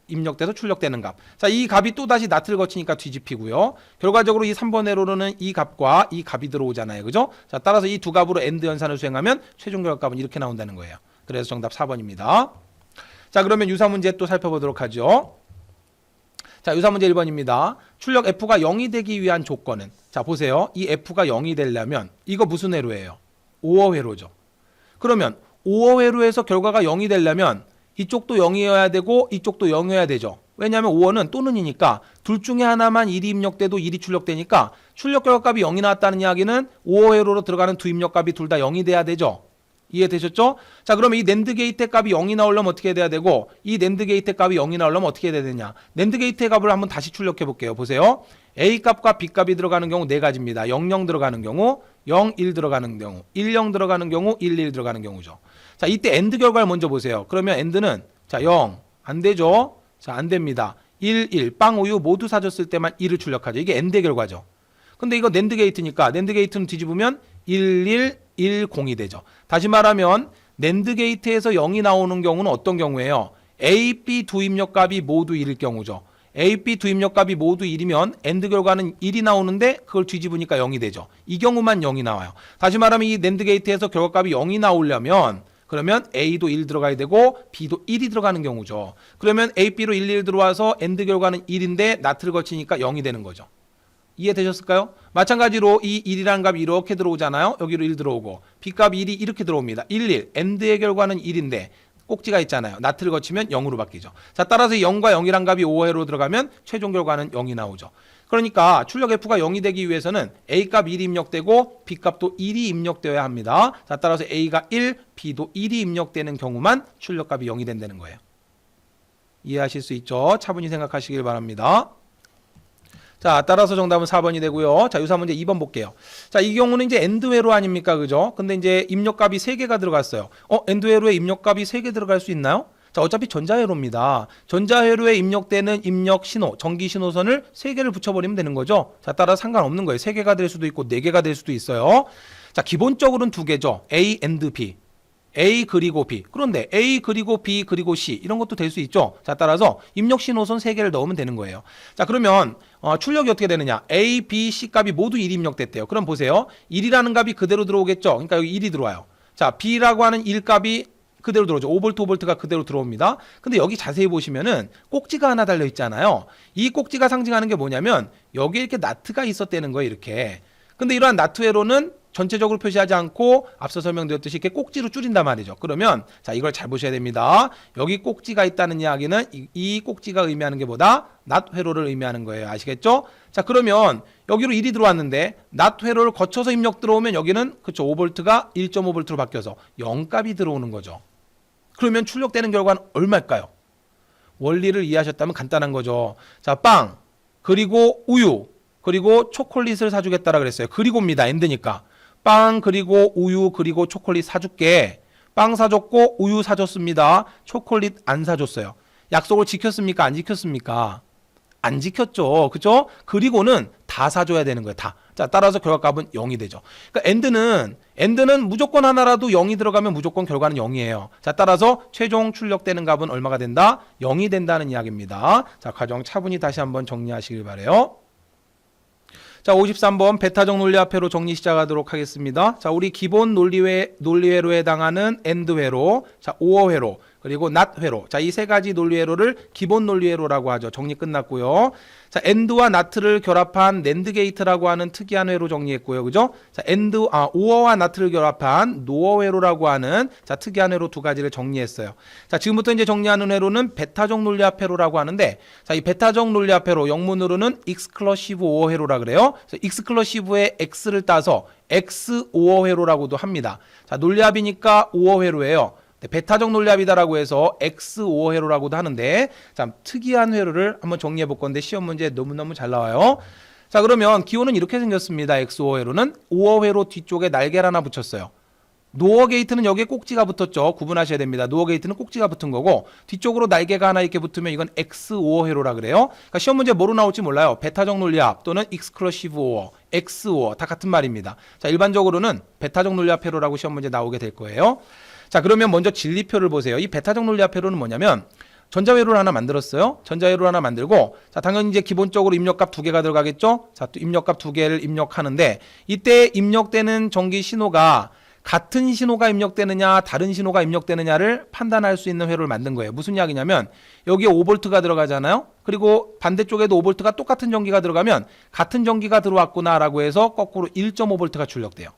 입력돼서 출력되는 값. 자, 이 값이 또다시 나트를 거치니까 뒤집히고요. 결과적으로 이 3번 회로는 이 값과 이 값이 들어오잖아요. 그죠? 자, 따라서 이 두 값으로 엔드 연산을 수행하면 최종 결과값은 이렇게 나온다는 거예요. 그래서 정답 4번입니다. 자, 그러면 유사 문제 또 살펴보도록 하죠. 자, 유사 문제 1번입니다. 출력 F가 0이 되기 위한 조건은, 자, 보세요. 이 F가 0이 되려면 이거 무슨 회로예요? 5어 회로죠. 그러면 5어 회로에서 결과가 0이 되려면 이쪽도 0이어야 되고 이쪽도 0이어야 되죠. 왜냐하면 5어는 또는이니까 둘 중에 하나만 1이 입력돼도 1이 출력되니까 출력 결과값이 0이 나왔다는 이야기는 5어 회로로 들어가는 두 입력값이 둘 다 0이 돼야 되죠. 이해되셨죠? 자, 그러면 이 낸드 게이트의 값이 0이 나오려면 어떻게 돼야 되고, 이 낸드 게이트의 값이 0이 나오려면 어떻게 돼야 되냐. 낸드 게이트의 값을 한번 다시 출력해 볼게요. 보세요. A 값과 B 값이 들어가는 경우 네 가지입니다. 0, 0 들어가는 경우, 0, 1 들어가는 경우, 1, 0 들어가는 경우, 1, 1 들어가는 경우죠. 자, 이때 엔드 결과를 먼저 보세요. 그러면 엔드는, 자, 0, 안 되죠? 자, 안 됩니다. 1, 1, 빵, 우유 모두 사줬을 때만 1을 출력하죠. 이게 엔드 결과죠. 근데 이거 낸드 게이트니까, 낸드 게이트는 뒤집으면 1, 1, 1, 0이 되죠. 다시 말하면 낸드 게이트에서 0이 나오는 경우는 어떤 경우예요? A, B 두 입력값이 모두 1일 경우죠. A, B 두 입력값이 모두 1이면 엔드 결과는 1이 나오는데 그걸 뒤집으니까 0이 되죠. 이 경우만 0이 나와요. 다시 말하면 이 낸드 게이트에서 결과값이 0이 나오려면, 그러면 A도 1 들어가야 되고 B도 1이 들어가는 경우죠. 그러면 A, B로 1, 1 들어와서 엔드 결과는 1인데 나트를 거치니까 0이 되는 거죠. 이해되셨을까요? 마찬가지로 이 1이라는 값이 이렇게 들어오잖아요. 여기로 1 들어오고 B값 1이 이렇게 들어옵니다. 1, 1. 엔드의 결과는 1인데 꼭지가 있잖아요. 나트를 거치면 0으로 바뀌죠. 자, 따라서 0과 0이란 값이 5회로 들어가면 최종 결과는 0이 나오죠. 그러니까 출력 F가 0이 되기 위해서는 A값 1이 입력되고 B값도 1이 입력되어야 합니다. 자, 따라서 A가 1, B도 1이 입력되는 경우만 출력값이 0이 된다는 거예요. 이해하실 수 있죠? 차분히 생각하시길 바랍니다. 자, 따라서 정답은 4번이 되고요. 자, 유사 문제 2번 볼게요. 자, 이 경우는 이제 엔드 회로 아닙니까? 그죠? 근데 이제 입력값이 3개가 들어갔어요. 엔드 회로에 입력값이 3개 들어갈 수 있나요? 자, 어차피 전자회로입니다. 전자회로에 입력되는 입력 신호, 전기 신호선을 3개를 붙여버리면 되는 거죠. 자, 따라 상관없는 거예요. 3개가 될 수도 있고 4개가 될 수도 있어요. 자, 기본적으로는 2개죠. A and B. A 그리고 B. 그런데 A 그리고 B 그리고 C 이런 것도 될 수 있죠. 자, 따라서 입력 신호선 3개를 넣으면 되는 거예요. 자, 그러면 출력이 어떻게 되느냐. A, B, C 값이 모두 1이 입력됐대요. 그럼 보세요. 1이라는 값이 그대로 들어오겠죠. 그러니까 여기 1이 들어와요. 자, B라고 하는 1 값이 그대로 들어오죠. 5V, 5V가 그대로 들어옵니다. 근데 여기 자세히 보시면은 꼭지가 하나 달려 있잖아요. 이 꼭지가 상징하는 게 뭐냐면 여기에 이렇게 나트가 있었다는 거예요. 이렇게. 근데 이러한 나트 회로는 전체적으로 표시하지 않고 앞서 설명드렸듯이 이렇게 꼭지로 줄인단 말이죠. 그러면 자, 이걸 잘 보셔야 됩니다. 여기 꼭지가 있다는 이야기는 이 꼭지가 의미하는 게 뭐다? 낫 회로를 의미하는 거예요. 아시겠죠? 자, 그러면 여기로 1이 들어왔는데 낫 회로를 거쳐서 입력 들어오면 여기는 그쵸 5V가 1.5V로 바뀌어서 0값이 들어오는 거죠. 그러면 출력되는 결과는 얼마일까요? 원리를 이해하셨다면 간단한 거죠. 자, 빵, 그리고 우유, 그리고 초콜릿을 사주겠다라 그랬어요. 그리고입니다. 엔드니까. 빵, 그리고 우유, 그리고 초콜릿 사줄게. 빵 사줬고 우유 사줬습니다. 초콜릿 안 사줬어요. 약속을 지켰습니까? 안 지켰습니까? 안 지켰죠. 그죠? 그리고는 다 사줘야 되는 거예요. 다. 자, 따라서 결과값은 0이 되죠. 그러니까 엔드는 무조건 하나라도 0이 들어가면 무조건 결과는 0이에요. 자, 따라서 최종 출력되는 값은 얼마가 된다? 0이 된다는 이야기입니다. 자, 과정 차분히 다시 한번 정리하시길 바라요. 자, 53번 베타적 논리합회로 정리 시작하도록 하겠습니다. 자, 우리 기본 논리회로에 해당하는 엔드회로, 자, 오어회로, 그리고 낫회로. 자, 이 세 가지 논리회로를 기본 논리회로라고 하죠. 정리 끝났고요. 자, 엔드와 나트를 결합한 낸드 게이트라고 하는 특이한 회로 정리했고요. 그죠? 자, 오어와 나트를 결합한 노어 회로라고 하는 자, 특이한 회로 두 가지를 정리했어요. 자, 지금부터 이제 정리하는 회로는 베타적 논리합 회로라고 하는데, 자, 이 베타적 논리합 회로 영문으로는 익스클러시브 오어 회로라 그래요. 익스클러시브의 x를 따서 x 오어 회로라고도 합니다. 자, 논리합이니까 오어 회로예요. 베타적 논리합이다라고 해서 X5 회로라고도 하는데, 자, 특이한 회로를 한번 정리해 볼 건데 시험 문제 너무너무 잘 나와요. 자, 그러면 기호는 이렇게 생겼습니다. X5 회로는 5어 회로 뒤쪽에 날개를 하나 붙였어요. 노어 게이트는 여기에 꼭지가 붙었죠. 구분하셔야 됩니다. 노어 게이트는 꼭지가 붙은 거고 뒤쪽으로 날개가 하나 이렇게 붙으면 이건 X5어 회로라 그래요. 그러니까 시험 문제 뭐로 나올지 몰라요. 베타적 논리합 또는 익스클러시브 오어, X5어 다 같은 말입니다. 자, 일반적으로는 베타적 논리합 회로라고 시험 문제 나오게 될 거예요. 자, 그러면 먼저 진리표를 보세요. 이 베타적 논리합 회로는 뭐냐면 전자회로를 하나 만들었어요. 전자회로를 하나 만들고, 자, 당연히 이제 기본적으로 입력값 두 개가 들어가겠죠. 자, 또 입력값 두 개를 입력하는데 이때 입력되는 전기 신호가 같은 신호가 입력되느냐 다른 신호가 입력되느냐를 판단할 수 있는 회로를 만든 거예요. 무슨 이야기냐면 여기에 5V가 들어가잖아요. 그리고 반대쪽에도 5V가 똑같은 전기가 들어가면 같은 전기가 들어왔구나라고 해서 거꾸로 1.5V가 출력돼요.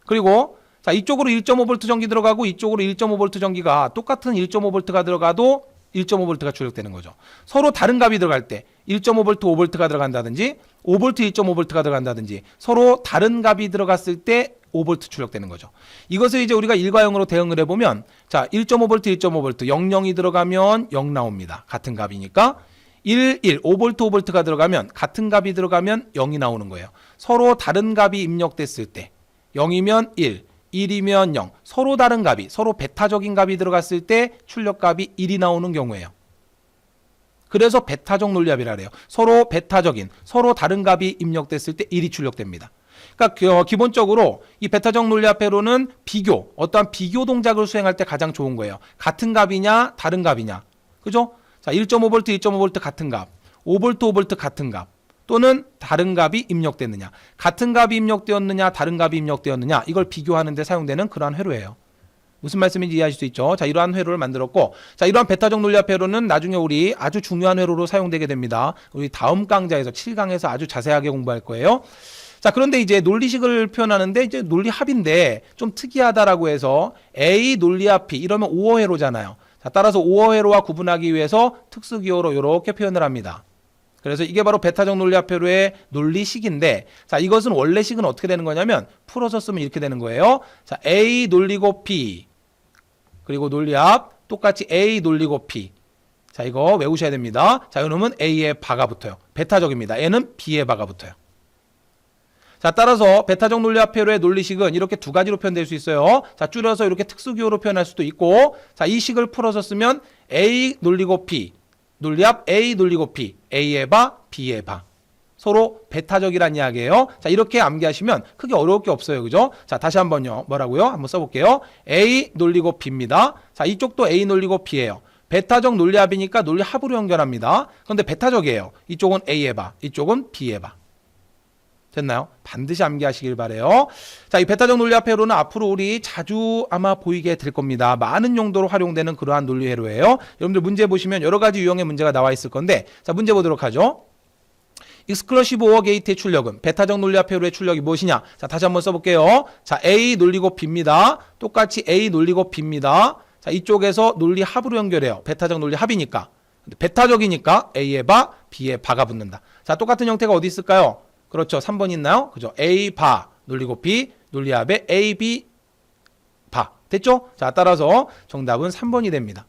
그리고 자, 이쪽으로 1.5V 전기 들어가고 이쪽으로 1.5V 전기가 똑같은 1.5V가 들어가도 1.5V가 출력되는 거죠. 서로 다른 값이 들어갈 때 1.5V, 5V가 들어간다든지 5V, 1.5V가 들어간다든지 서로 다른 값이 들어갔을 때 5V 출력되는 거죠. 이것을 이제 우리가 1과 0으로 대응을 해보면 자, 1.5V, 1.5V 00이 들어가면 0 나옵니다. 같은 값이니까 1, 5V, 5V가 들어가면 같은 값이 들어가면 0이 나오는 거예요. 서로 다른 값이 입력됐을 때 0이면 1, 1이면 0, 서로 다른 값이, 서로 베타적인 값이 들어갔을 때 출력값이 1이 나오는 경우예요. 그래서 베타적 논리합이라 그래요. 서로 베타적인, 서로 다른 값이 입력됐을 때 1이 출력됩니다. 그러니까 기본적으로 이 베타적 논리합 회로는 비교, 어떠한 비교 동작을 수행할 때 가장 좋은 거예요. 같은 값이냐, 다른 값이냐. 그죠? 자, 1.5V, 1.5V 같은 값, 5V, 5V 같은 값. 또는 다른 값이 입력됐느냐, 같은 값이 입력되었느냐, 다른 값이 입력되었느냐, 이걸 비교하는 데 사용되는 그러한 회로예요. 무슨 말씀인지 이해하실 수 있죠? 자, 이러한 회로를 만들었고, 자, 이러한 베타적 논리합 회로는 나중에 우리 아주 중요한 회로로 사용되게 됩니다. 우리 다음 강좌에서 7강에서 아주 자세하게 공부할 거예요. 자, 그런데 이제 논리식을 표현하는데 이제 논리합인데 좀 특이하다라고 해서 A 논리합 P 이러면 5어 회로잖아요. 자, 따라서 5어 회로와 구분하기 위해서 특수기호로 이렇게 표현을 합니다. 그래서 이게 바로 베타적 논리합 회로의 논리식인데, 자, 이것은 원래식은 어떻게 되는 거냐면 풀어서 쓰면 이렇게 되는 거예요. 자, A 놀리고 P 그리고 논리합 똑같이 A 놀리고 P. 자, 이거 외우셔야 됩니다. 자, 이놈은 A의 바가 붙어요. 베타적입니다. N은 B의 바가 붙어요. 자, 따라서 베타적 논리합 회로의 논리식은 이렇게 두 가지로 표현될 수 있어요. 자, 줄여서 이렇게 특수기호로 표현할 수도 있고, 자, 이 식을 풀어서 쓰면 A 놀리고 P 논리합 A 놀리고 P, A의 바, B의 바. 서로 베타적이란 이야기예요. 자, 이렇게 암기하시면 크게 어려울 게 없어요. 그죠? 자, 다시 한번요. 뭐라고요? 한번 써볼게요. A 놀리고 B입니다. 자, 이쪽도 A 놀리고 B예요. 베타적 논리합이니까 논리합으로 연결합니다. 그런데 베타적이에요. 이쪽은 A의 바, 이쪽은 B의 바. 됐나요? 반드시 암기하시길 바래요. 자, 이 베타적 논리합 회로는 앞으로 우리 자주 아마 보이게 될 겁니다. 많은 용도로 활용되는 그러한 논리 회로예요. 여러분들 문제 보시면 여러 가지 유형의 문제가 나와 있을 건데, 자, 문제 보도록 하죠. 익스클러시브 오어 게이트의 출력은 베타적 논리합 회로의 출력이 무엇이냐? 자, 다시 한번 써볼게요. 자, A 놀리고 B입니다. 똑같이 A 놀리고 B입니다. 자, 이쪽에서 논리 합으로 연결해요. 베타적 논리 합이니까. 베타적이니까 A의 바, B의 바가 붙는다. 자, 똑같은 형태가 어디 있을까요? 그렇죠. 3번 있나요? 그죠? A 바 놀리고 B 논리합의 A, B 바. 됐죠? 자, 따라서 정답은 3번이 됩니다.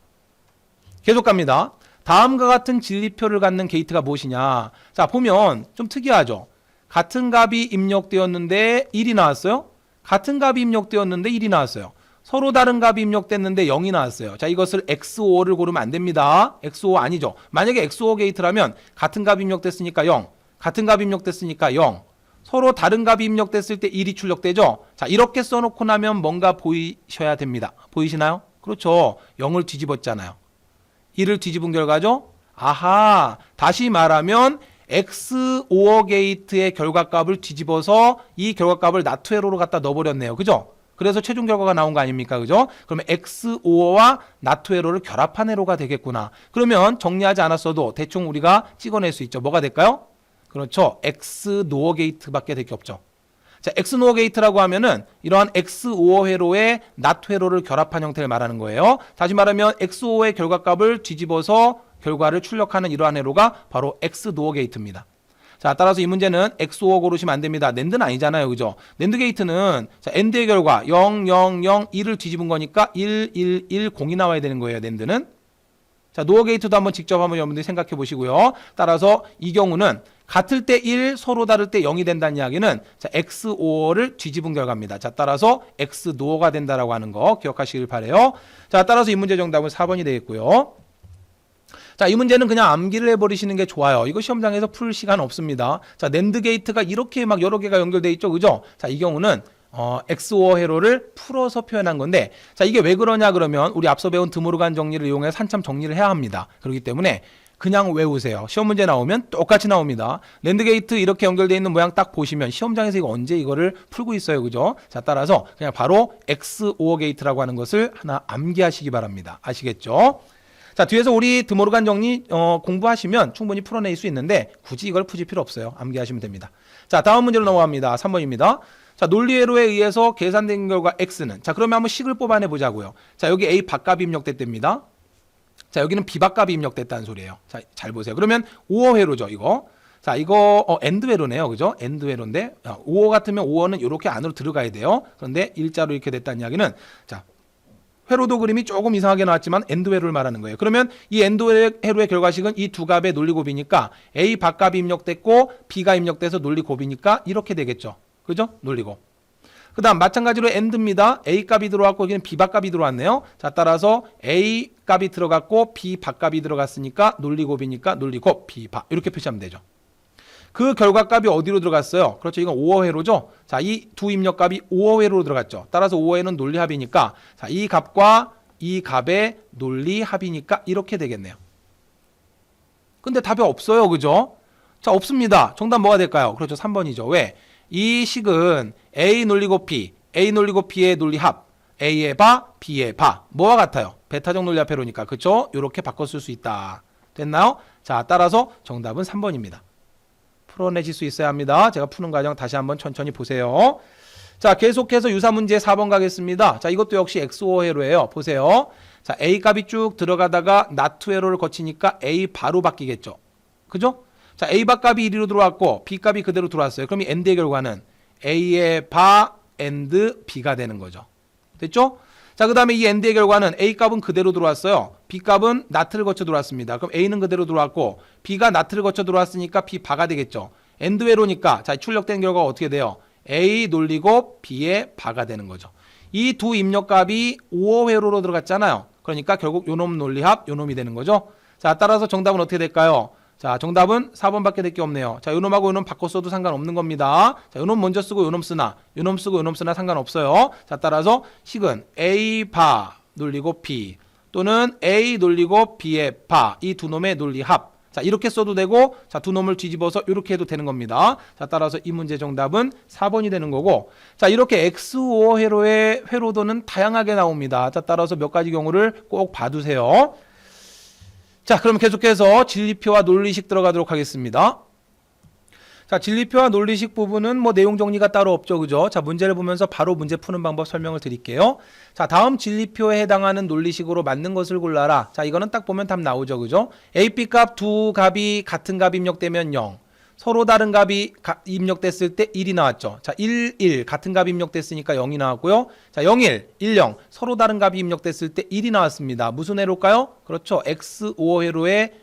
계속 갑니다. 다음과 같은 진리표를 갖는 게이트가 무엇이냐? 자, 보면 좀 특이하죠? 같은 값이 입력되었는데 1이 나왔어요? 같은 값이 입력되었는데 1이 나왔어요. 서로 다른 값이 입력됐는데 0이 나왔어요. 자, 이것을 XOR을 고르면 안 됩니다. XOR 아니죠. 만약에 XOR 게이트라면 같은 값이 입력됐으니까 0, 같은 값이 입력됐으니까 0, 서로 다른 값이 입력됐을 때 1이 출력되죠. 자, 이렇게 써놓고 나면 뭔가 보이셔야 됩니다. 보이시나요? 그렇죠. 0을 뒤집었잖아요. 1을 뒤집은 결과죠. 아하, 다시 말하면 XOR 게이트의 결과값을 뒤집어서 이 결과값을 나트 회로로 갖다 넣어버렸네요. 그죠? 그래서 최종 결과가 나온 거 아닙니까? 그죠? 그러면 XOR와 나트 회로를 결합한 회로가 되겠구나. 그러면 정리하지 않았어도 대충 우리가 찍어낼 수 있죠. 뭐가 될까요? 그렇죠. XNOR 게이트밖에 될 게 없죠. 자, XNOR 게이트라고 하면은 이러한 XOR 회로에 NOT 회로를 결합한 형태를 말하는 거예요. 다시 말하면 XOR의 결과값을 뒤집어서 결과를 출력하는 이러한 회로가 바로 XNOR 게이트입니다. 자, 따라서 이 문제는 XOR 고르시면 안 됩니다. 낸드는 아니잖아요. 그죠? 낸드 게이트는 자, AND의 결과 0, 0, 0, 1을 뒤집은 거니까 1, 1, 1, 0이 나와야 되는 거예요. 낸드는. 자, 노어 게이트도 한번 직접 한번 여러분들이 생각해 보시고요. 따라서 이 경우는 같을 때 1, 서로 다를 때 0이 된다는 이야기는 자, XOR를 뒤집은 결과입니다. 자, 따라서 XNOR가 된다라고 하는 거 기억하시길 바래요. 자, 따라서 이 문제 정답은 4번이 되겠고요. 자, 이 문제는 그냥 암기를 해버리시는 게 좋아요. 이거 시험장에서 풀 시간 없습니다. 자, 낸드 게이트가 이렇게 막 여러 개가 연결돼 있죠. 그죠? 자, 이 경우는 XOR 회로를 풀어서 표현한 건데, 자, 이게 왜 그러냐 그러면 우리 앞서 배운 드모르간 정리를 이용해서 한참 정리를 해야 합니다. 그렇기 때문에 그냥 외우세요. 시험 문제 나오면 똑같이 나옵니다. 낸드 게이트 이렇게 연결되어 있는 모양 딱 보시면 시험장에서 이거 언제 이거를 풀고 있어요. 그죠? 자, 따라서 그냥 바로 XOR 게이트라고 하는 것을 하나 암기하시기 바랍니다. 아시겠죠? 자, 뒤에서 우리 드모르간 정리 공부하시면 충분히 풀어낼 수 있는데 굳이 이걸 푸실 필요 없어요. 암기하시면 됩니다. 자, 다음 문제로 넘어갑니다. 3번입니다. 자, 논리회로에 의해서 계산된 결과 X는, 자, 그러면 한번 식을 뽑아내 보자고요. 자, 여기 A 밥값이 입력됐답니다. 자, 여기는 B 밥값이 입력됐다는 소리예요. 자, 잘 보세요. 그러면 5어 회로죠, 이거. 자, 이거 엔드 회로네요. 그죠? 엔드 회로인데 5어 같으면 5어는 이렇게 안으로 들어가야 돼요. 그런데 일자로 이렇게 됐다는 이야기는, 자, 회로도 그림이 조금 이상하게 나왔지만 엔드 회로를 말하는 거예요. 그러면 이 엔드 회로의 결과식은 이 두 값의 논리 곱이니까 A 밥값이 입력됐고 B가 입력돼서 논리 곱이니까 이렇게 되겠죠. 그죠? 논리 곱. 그 다음 마찬가지로 엔드입니다. A 값이 들어왔고 여기는 B 밥값이 들어왔네요. 자, 따라서 A 값이 들어갔고 B 밥값이 들어갔으니까 논리 곱이니까 논리 곱 B 밥 이렇게 표시하면 되죠. 그 결과값이 어디로 들어갔어요? 그렇죠. 이건 5어 회로죠. 자, 이 두 입력값이 5어 회로로 들어갔죠. 따라서 5어에는 논리 합이니까 자, 이 값과 이 값의 논리 합이니까 이렇게 되겠네요. 근데 답이 없어요. 그죠? 자, 없습니다. 정답 뭐가 될까요? 그렇죠. 3번이죠. 왜? 이 식은 A 논리 곱 B, A 논리 곱 B의 논리 합, A의 바, B의 바. 뭐와 같아요? 베타적 논리 합 회로니까. 그렇죠? 이렇게 바꿔 쓸 수 있다. 됐나요? 자, 따라서 정답은 3번입니다. 풀어내실 수 있어야 합니다. 제가 푸는 과정 다시 한번 천천히 보세요. 자, 계속해서 유사 문제 4번 가겠습니다. 자, 이것도 역시 XOR 회로예요. 보세요. 자, A 값이 쭉 들어가다가 NOT 회로를 거치니까 A 바로 바뀌겠죠. 그죠? 자, A 바 값이 1로 들어왔고 B 값이 그대로 들어왔어요. 그럼 이 AND의 결과는 A의 바 AND B가 되는 거죠. 됐죠? 자, 그 다음에 이 AND의 결과는 A 값은 그대로 들어왔어요. B 값은 NOT를 거쳐 들어왔습니다. 그럼 A는 그대로 들어왔고 B가 NOT를 거쳐 들어왔으니까 B 바가 되겠죠. AND 회로니까 자, 출력된 결과가 어떻게 돼요? A 놀리고 B의 바가 되는 거죠. 이 두 입력값이 5어 회로로 들어갔잖아요. 그러니까 결국 요놈 논리합 요놈이 되는 거죠. 자, 따라서 정답은 어떻게 될까요? 자, 정답은 4번밖에 될 게 없네요. 자, 요놈하고 요놈 바꿔 써도 상관없는 겁니다. 자, 요놈 먼저 쓰고 요놈 쓰나, 요놈 쓰고 요놈 쓰나 상관없어요. 자, 따라서 식은 A 바 놀리고 B 또는 A 놀리고 B의 바 이 두 놈의 논리 합. 자, 이렇게 써도 되고, 자, 두 놈을 뒤집어서 이렇게 해도 되는 겁니다. 자, 따라서 이 문제 정답은 4번이 되는 거고, 자, 이렇게 XOR 회로의 회로도는 다양하게 나옵니다. 자, 따라서 몇 가지 경우를 꼭 봐두세요. 자, 그럼 계속해서 진리표와 논리식 들어가도록 하겠습니다. 자, 진리표와 논리식 부분은 뭐 내용 정리가 따로 없죠. 그죠? 자, 문제를 보면서 바로 문제 푸는 방법 설명을 드릴게요. 자, 다음 진리표에 해당하는 논리식으로 맞는 것을 골라라. 자, 이거는 딱 보면 답 나오죠. 그죠? A, B 값 두 값이 같은 값 입력되면 0. 서로 다른 값이 입력됐을 때 1이 나왔죠. 자, 1, 1 같은 값이 입력됐으니까 0이 나왔고요. 자, 0, 1, 1, 0 서로 다른 값이 입력됐을 때 1이 나왔습니다. 무슨 회로일까요? 그렇죠. X5 회로의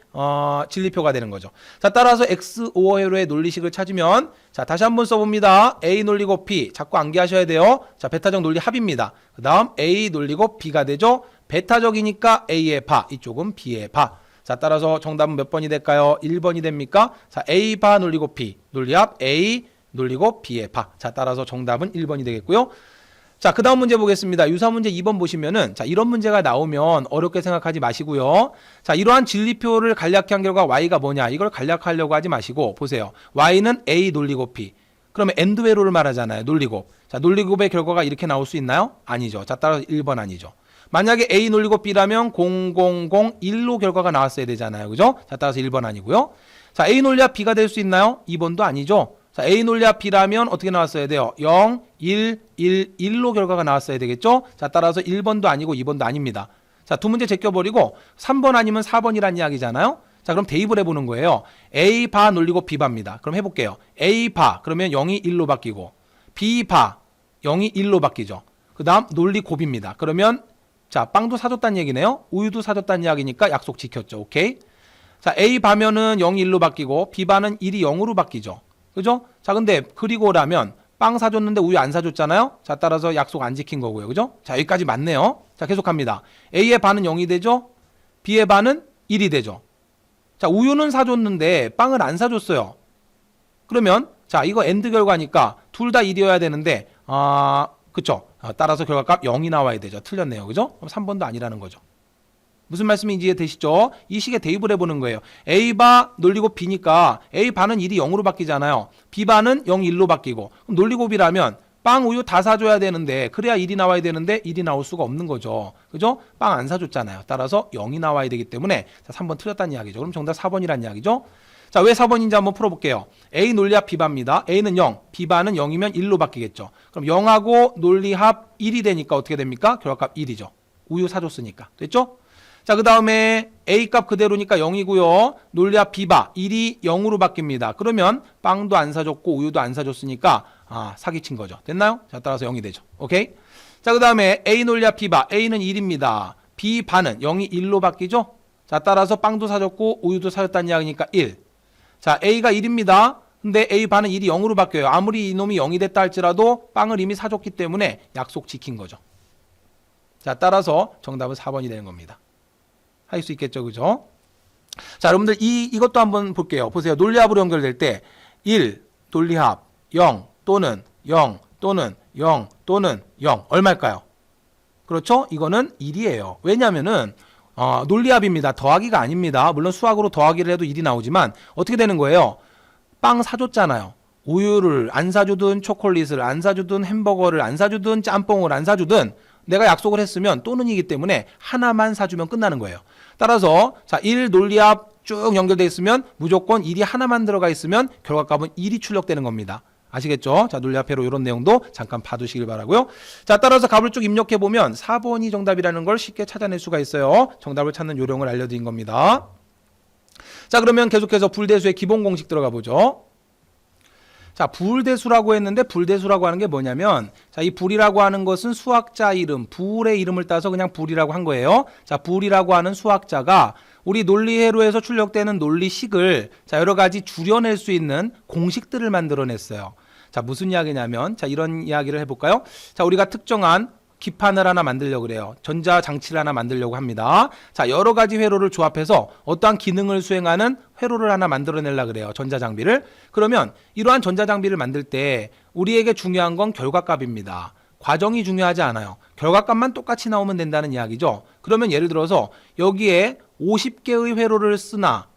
진리표가 되는 거죠. 자, 따라서 X5 회로의 논리식을 찾으면 자, 다시 한번 써봅니다. A 논리고 B 자꾸 암기하셔야 돼요. 자, 베타적 논리 합입니다. 그 다음 A 논리고 B가 되죠. 베타적이니까 A의 바, 이쪽은 B의 바. 자, 따라서 정답은 몇 번이 될까요? 1번이 됩니까? 자, A 바 논리고 B, 논리합 A 논리고 B의 바. 자, 따라서 정답은 1번이 되겠고요. 자, 그 다음 문제 보겠습니다. 유사 문제 2번 보시면은 자, 이런 문제가 나오면 어렵게 생각하지 마시고요. 자, 이러한 진리표를 간략한 결과 Y가 뭐냐? 이걸 간략하려고 하지 마시고 보세요. Y는 A 논리곱 B. 그러면 엔드 회로를 말하잖아요. 논리곱. 자, 논리곱의 결과가 이렇게 나올 수 있나요? 아니죠. 자, 따라서 1번 아니죠. 만약에 A 논리곱 B라면 0001로 결과가 나왔어야 되잖아요. 그죠? 자, 따라서 1번 아니고요. 자, A 논리합 B가 될 수 있나요? 2번도 아니죠. 자, A 논리합 B라면 어떻게 나왔어야 돼요? 0, 1, 1, 1로 결과가 나왔어야 되겠죠? 자, 따라서 1번도 아니고 2번도 아닙니다. 자, 두 문제 제껴버리고 3번 아니면 4번이란 이야기잖아요? 자, 그럼 대입을 해보는 거예요. A 바 논리곱 B 바입니다. 그럼 해볼게요. A 바 그러면 0이 1로 바뀌고 B 바 0이 1로 바뀌죠. 그 다음 논리곱입니다. 그러면 자, 빵도 사줬다는 얘기네요. 우유도 사줬다는 이야기니까 약속 지켰죠. 오케이? 자, A 바면은 0이 1로 바뀌고 B 바는 1이 0으로 바뀌죠. 그죠? 자, 근데 그리고라면 빵 사줬는데 우유 안 사줬잖아요. 자, 따라서 약속 안 지킨 거고요. 그죠? 자, 여기까지 맞네요. 자, 계속합니다. A의 바는 0이 되죠. B의 바는 1이 되죠. 자, 우유는 사줬는데 빵을 안 사줬어요. 그러면 자, 이거 엔드 결과니까 둘 다 1이어야 되는데 그쵸? 따라서 결과값 0이 나와야 되죠. 틀렸네요. 그죠? 그럼 3번도 아니라는 거죠. 무슨 말씀인지 이해되시죠? 이 식에 대입을 해보는 거예요. A바 논리곱 B니까 A바는 1이 0으로 바뀌잖아요. B바는 0, 1로 바뀌고 그럼 논리곱이라면 빵, 우유 다 사줘야 되는데 그래야 1이 나와야 되는데 1이 나올 수가 없는 거죠. 그죠? 빵 안 사줬잖아요. 따라서 0이 나와야 되기 때문에 자, 3번 틀렸다는 이야기죠. 그럼 정답 4번이라는 이야기죠. 자, 왜 4번인지 한번 풀어볼게요. A 논리합 B바입니다. A는 0, B바는 0이면 1로 바뀌겠죠. 그럼 0하고 논리합 1이 되니까 어떻게 됩니까? 결과값 1이죠. 우유 사줬으니까. 됐죠? 자, 그 다음에 A값 그대로니까 0이고요. 논리합 B바 1이 0으로 바뀝니다. 그러면 빵도 안 사줬고 우유도 안 사줬으니까 사기친 거죠. 됐나요? 자, 따라서 0이 되죠. 오케이? 자, 그 다음에 A 논리합 B바 A는 1입니다. B바는 0이 1로 바뀌죠? 자, 따라서 빵도 사줬고 우유도 사줬다는 이야기니까 1. 자, A가 1입니다. 근데 A 반은 1이 0으로 바뀌어요. 아무리 이놈이 0이 됐다 할지라도 빵을 이미 사줬기 때문에 약속 지킨 거죠. 자, 따라서 정답은 4번이 되는 겁니다. 할 수 있겠죠. 그죠? 자, 여러분들 이것도 한번 볼게요. 보세요. 논리합으로 연결될 때 1, 논리합 0 또는 0 또는 0 또는 0 얼마일까요? 그렇죠? 이거는 1이에요. 왜냐면은 논리합입니다. 더하기가 아닙니다. 물론 수학으로 더하기를 해도 1이 나오지만 어떻게 되는 거예요? 빵 사줬잖아요. 우유를 안 사주든 초콜릿을 안 사주든 햄버거를 안 사주든 짬뽕을 안 사주든 내가 약속을 했으면 또는이기 때문에 하나만 사주면 끝나는 거예요. 따라서 자, 1 논리합 쭉 연결되어 있으면 무조건 1이 하나만 들어가 있으면 결과값은 1이 출력되는 겁니다. 아시겠죠? 자, 논리합회로 이런 내용도 잠깐 봐두시길 바라고요. 자, 따라서 값을 쭉 입력해보면 4번이 정답이라는 걸 쉽게 찾아낼 수가 있어요. 정답을 찾는 요령을 알려드린 겁니다. 자, 그러면 계속해서 불대수의 기본 공식 들어가 보죠. 자, 불대수라고 했는데 불대수라고 하는 게 뭐냐면 자, 이 불이라고 하는 것은 수학자 이름, 불의 이름을 따서 그냥 불이라고 한 거예요. 자, 불이라고 하는 수학자가 우리 논리회로에서 출력되는 논리식을 자, 여러 가지 줄여낼 수 있는 공식들을 만들어냈어요. 자, 무슨 이야기냐면 자, 이런 이야기를 해볼까요? 자, 우리가 특정한 기판을 하나 만들려고 그래요. 전자장치를 하나 만들려고 합니다. 자, 여러 가지 회로를 조합해서 어떠한 기능을 수행하는 회로를 하나 만들어내려고 그래요. 전자장비를. 그러면 이러한 전자장비를 만들 때 우리에게 중요한 건 결과값입니다. 과정이 중요하지 않아요. 결과값만 똑같이 나오면 된다는 이야기죠. 그러면 예를 들어서 여기에 50개의 회로를 쓰나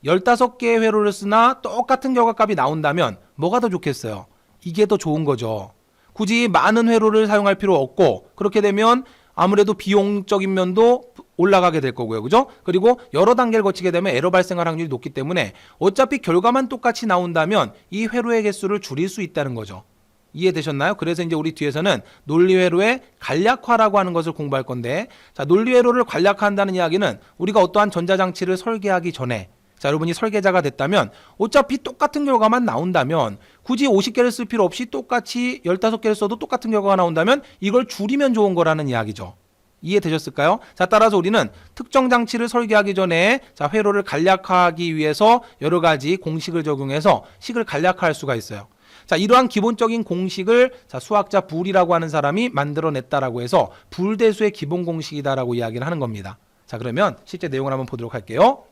15개의 회로를 쓰나 똑같은 결과값이 나온다면 뭐가 더 좋겠어요? 이게 더 좋은 거죠. 굳이 많은 회로를 사용할 필요 없고 그렇게 되면 아무래도 비용적인 면도 올라가게 될 거고요. 그죠? 그리고 여러 단계를 거치게 되면 에러 발생할 확률이 높기 때문에 어차피 결과만 똑같이 나온다면 이 회로의 개수를 줄일 수 있다는 거죠. 이해되셨나요? 그래서 이제 우리 뒤에서는 논리회로의 간략화라고 하는 것을 공부할 건데, 자, 논리회로를 간략화한다는 이야기는 우리가 어떠한 전자장치를 설계하기 전에, 자, 여러분이 설계자가 됐다면 어차피 똑같은 결과만 나온다면 굳이 50개를 쓸 필요 없이 똑같이 15개를 써도 똑같은 결과가 나온다면 이걸 줄이면 좋은 거라는 이야기죠. 이해되셨을까요? 자, 따라서 우리는 특정 장치를 설계하기 전에 자, 회로를 간략화하기 위해서 여러 가지 공식을 적용해서 식을 간략화할 수가 있어요. 자, 이러한 기본적인 공식을 자, 수학자 불이라고 하는 사람이 만들어냈다라고 해서 불대수의 기본 공식이다라고 이야기를 하는 겁니다. 자, 그러면 실제 내용을 한번 보도록 할게요.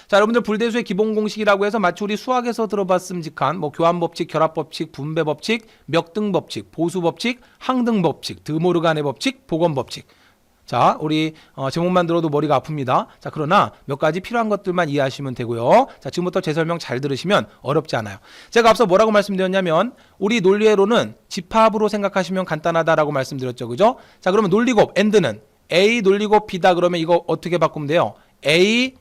자, 여러분들 불대수의 기본 공식이라고 해서 마치 우리 수학에서 들어봤음직한 뭐 교환법칙, 결합법칙, 분배법칙, 멱등법칙, 보수법칙, 항등법칙, 드모르간의 법칙, 복원법칙. 자, 우리 제목만 들어도 머리가 아픕니다. 자, 그러나 몇 가지 필요한 것들만 이해하시면 되고요. 자, 지금부터 제 설명 잘 들으시면 어렵지 않아요. 제가 앞서 뭐라고 말씀드렸냐면 우리 논리회로는 집합으로 생각하시면 간단하다라고 말씀드렸죠. 그죠? 자, 그러면 논리곱 AND는 A 논리곱 B다 그러면 이거 어떻게 바꾸면 돼요? A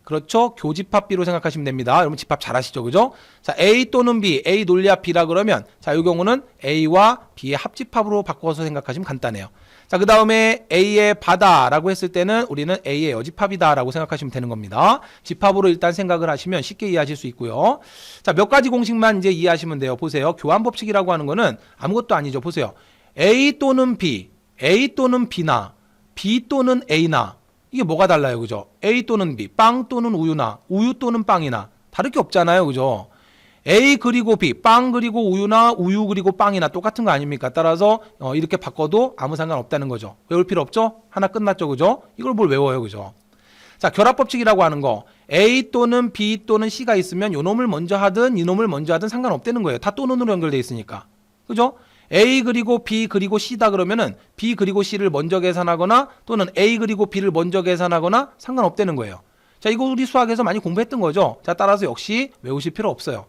그렇죠? 교집합 B로 생각하시면 됩니다. 여러분 집합 잘 하시죠? 그죠? 자, A 또는 B, A 논리합 B라 그러면 자, 이 경우는 A와 B의 합집합으로 바꿔서 생각하시면 간단해요. 자, 그 다음에 A의 바다라고 했을 때는 우리는 A의 여집합이다라고 생각하시면 되는 겁니다. 집합으로 일단 생각을 하시면 쉽게 이해하실 수 있고요. 자, 몇 가지 공식만 이제 이해하시면 돼요. 보세요. 교환법칙이라고 하는 거는 아무것도 아니죠. 보세요. A 또는 B, A 또는 B나 B 또는 A나 이게 뭐가 달라요, 그죠? A 또는 B, 빵 또는 우유나 우유 또는 빵이나 다를 게 없잖아요, 그죠? A 그리고 B, 빵 그리고 우유나 우유 그리고 빵이나 똑같은 거 아닙니까? 따라서 이렇게 바꿔도 아무 상관없다는 거죠. 외울 필요 없죠? 하나 끝났죠, 그죠? 이걸 뭘 외워요, 그죠? 자, 결합법칙이라고 하는 거 A 또는 B 또는 C가 있으면 요 놈을 먼저 하든 이 놈을 먼저 하든 상관없다는 거예요. 다 또는으로 연결돼 있으니까, 그죠? A 그리고 B 그리고 C다 그러면은 B 그리고 C를 먼저 계산하거나 또는 A 그리고 B를 먼저 계산하거나 상관없다는 거예요. 자, 이거 우리 수학에서 많이 공부했던 거죠. 자, 따라서 역시 외우실 필요 없어요.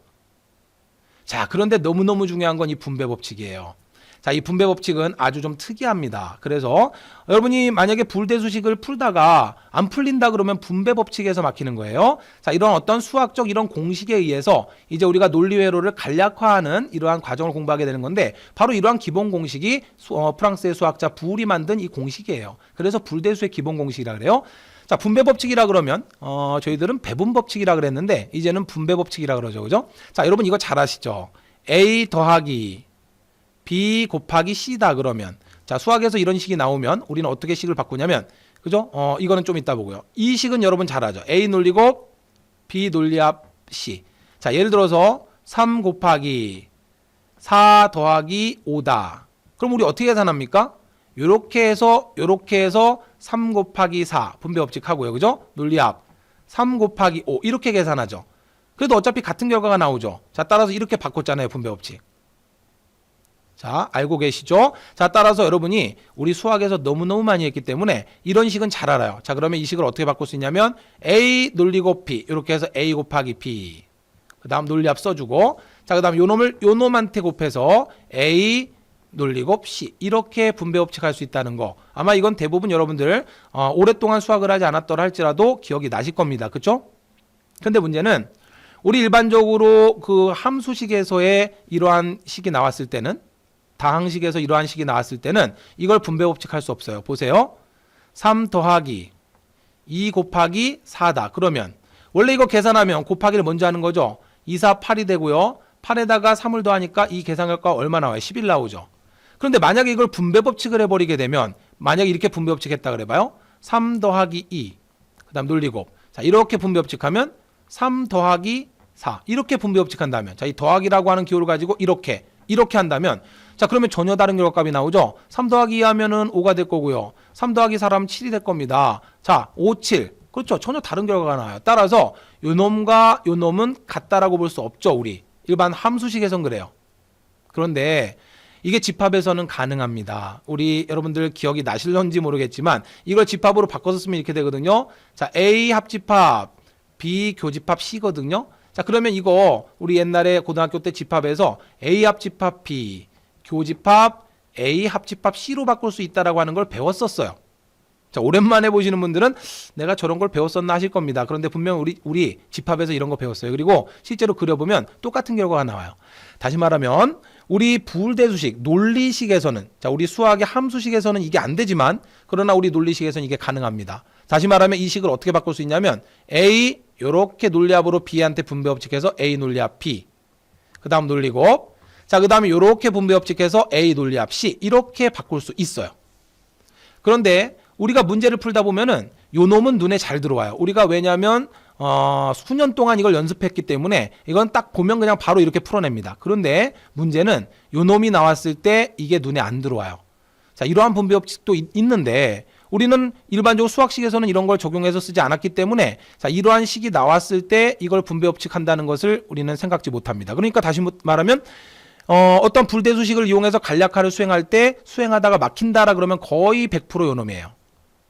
자, 그런데 너무너무 중요한 건 이 분배법칙이에요. 자, 이 분배법칙은 아주 좀 특이합니다. 그래서 여러분이 만약에 불대수식을 풀다가 안 풀린다 그러면 분배법칙에서 막히는 거예요. 자, 이런 어떤 수학적 이런 공식에 의해서 이제 우리가 논리회로를 간략화하는 이러한 과정을 공부하게 되는 건데 바로 이러한 기본 공식이 프랑스의 수학자 불이 만든 이 공식이에요. 그래서 불대수의 기본 공식이라 그래요. 자, 분배법칙이라 그러면 저희들은 배분법칙이라 그랬는데 이제는 분배법칙이라 그러죠. 그죠? 자, 여러분 이거 잘 아시죠? A 더하기 B 곱하기 C다 그러면 자, 수학에서 이런 식이 나오면 우리는 어떻게 식을 바꾸냐면 그죠? 이거는 좀 이따 보고요. 이 식은 여러분 잘 알죠? A 논리곱 B 논리합 C. 자, 예를 들어서 3 곱하기 4 더하기 5다. 그럼 우리 어떻게 계산합니까? 요렇게 해서 3 곱하기 4 분배법칙 하고요. 그죠? 논리합 3 곱하기 5 이렇게 계산하죠. 그래도 어차피 같은 결과가 나오죠. 자, 따라서 이렇게 바꿨잖아요. 분배법칙. 자, 알고 계시죠? 자, 따라서 여러분이 우리 수학에서 너무너무 많이 했기 때문에 이런 식은 잘 알아요. 자, 그러면 이 식을 어떻게 바꿀 수 있냐면 A 논리곱 B 이렇게 해서 A 곱하기 B 그 다음 논리합 써주고 자, 그 다음 요 놈한테 곱해서 A 논리곱 C 이렇게 분배법칙 할 수 있다는 거 아마 이건 대부분 여러분들 오랫동안 수학을 하지 않았더라 할지라도 기억이 나실 겁니다. 그쵸? 근데 문제는 우리 일반적으로 그 함수식에서의 이러한 식이 나왔을 때는 다항식에서 이러한 식이 나왔을 때는 이걸 분배법칙 할 수 없어요. 보세요. 3 더하기 2 곱하기 4다. 그러면 원래 이거 계산하면 곱하기를 먼저 하는 거죠. 2, 4, 8이 되고요. 8에다가 3을 더하니까 이 계산결과 얼마 나와요? 11 나오죠. 그런데 만약에 이걸 분배법칙을 해버리게 되면 만약에 이렇게 분배법칙 했다 그래봐요. 3 더하기 2 그 다음 논리곱 자, 이렇게 분배법칙하면 3 더하기 4 이렇게 분배법칙 한다면 자, 이 더하기라고 하는 기호를 가지고 이렇게 한다면 자, 그러면 전혀 다른 결과값이 나오죠. 3 더하기 2 하면은 5가 될 거고요. 3 더하기 4라면 7이 될 겁니다. 자, 5, 7. 그렇죠. 전혀 다른 결과가 나와요. 따라서 요 놈과 요 놈은 같다라고 볼 수 없죠. 우리 일반 함수식에선 그래요. 그런데 이게 집합에서는 가능합니다. 우리 여러분들 기억이 나실런지 모르겠지만 이걸 집합으로 바꿔서 쓰면 이렇게 되거든요. 자, A 합집합, B 교집합 C거든요. 자, 그러면 이거 우리 옛날에 고등학교 때 집합에서 A 합집합 B, 교집합 A 합집합 C로 바꿀 수 있다라고 하는 걸 배웠었어요. 자, 오랜만에 보시는 분들은 내가 저런 걸 배웠었나 하실 겁니다. 그런데 분명 우리 집합에서 이런 거 배웠어요. 그리고 실제로 그려보면 똑같은 결과가 나와요. 다시 말하면 우리 부울대수식, 논리식에서는, 자, 우리 수학의 함수식에서는 이게 안 되지만, 그러나 우리 논리식에서는 이게 가능합니다. 다시 말하면 이 식을 어떻게 바꿀 수 있냐면 A 요렇게 논리합으로 B한테 분배법칙해서 A 논리합 B, 그 다음 논리곱, 자, 그 다음에 요렇게 분배법칙해서 A 논리합 C, 이렇게 바꿀 수 있어요. 그런데 우리가 문제를 풀다 보면은 요 놈은 눈에 잘 들어와요. 우리가 왜냐면 수년 동안 이걸 연습했기 때문에 이건 딱 보면 그냥 바로 이렇게 풀어냅니다. 그런데 문제는 요 놈이 나왔을 때 이게 눈에 안 들어와요. 자, 이러한 분배법칙도 있는데 우리는 일반적으로 수학식에서는 이런 걸 적용해서 쓰지 않았기 때문에, 자, 이러한 식이 나왔을 때 이걸 분배법칙 한다는 것을 우리는 생각지 못합니다. 그러니까 다시 말하면 어떤 불대수식을 이용해서 간략화를 수행할 때 수행하다가 막힌다라 그러면 거의 100% 요 놈이에요.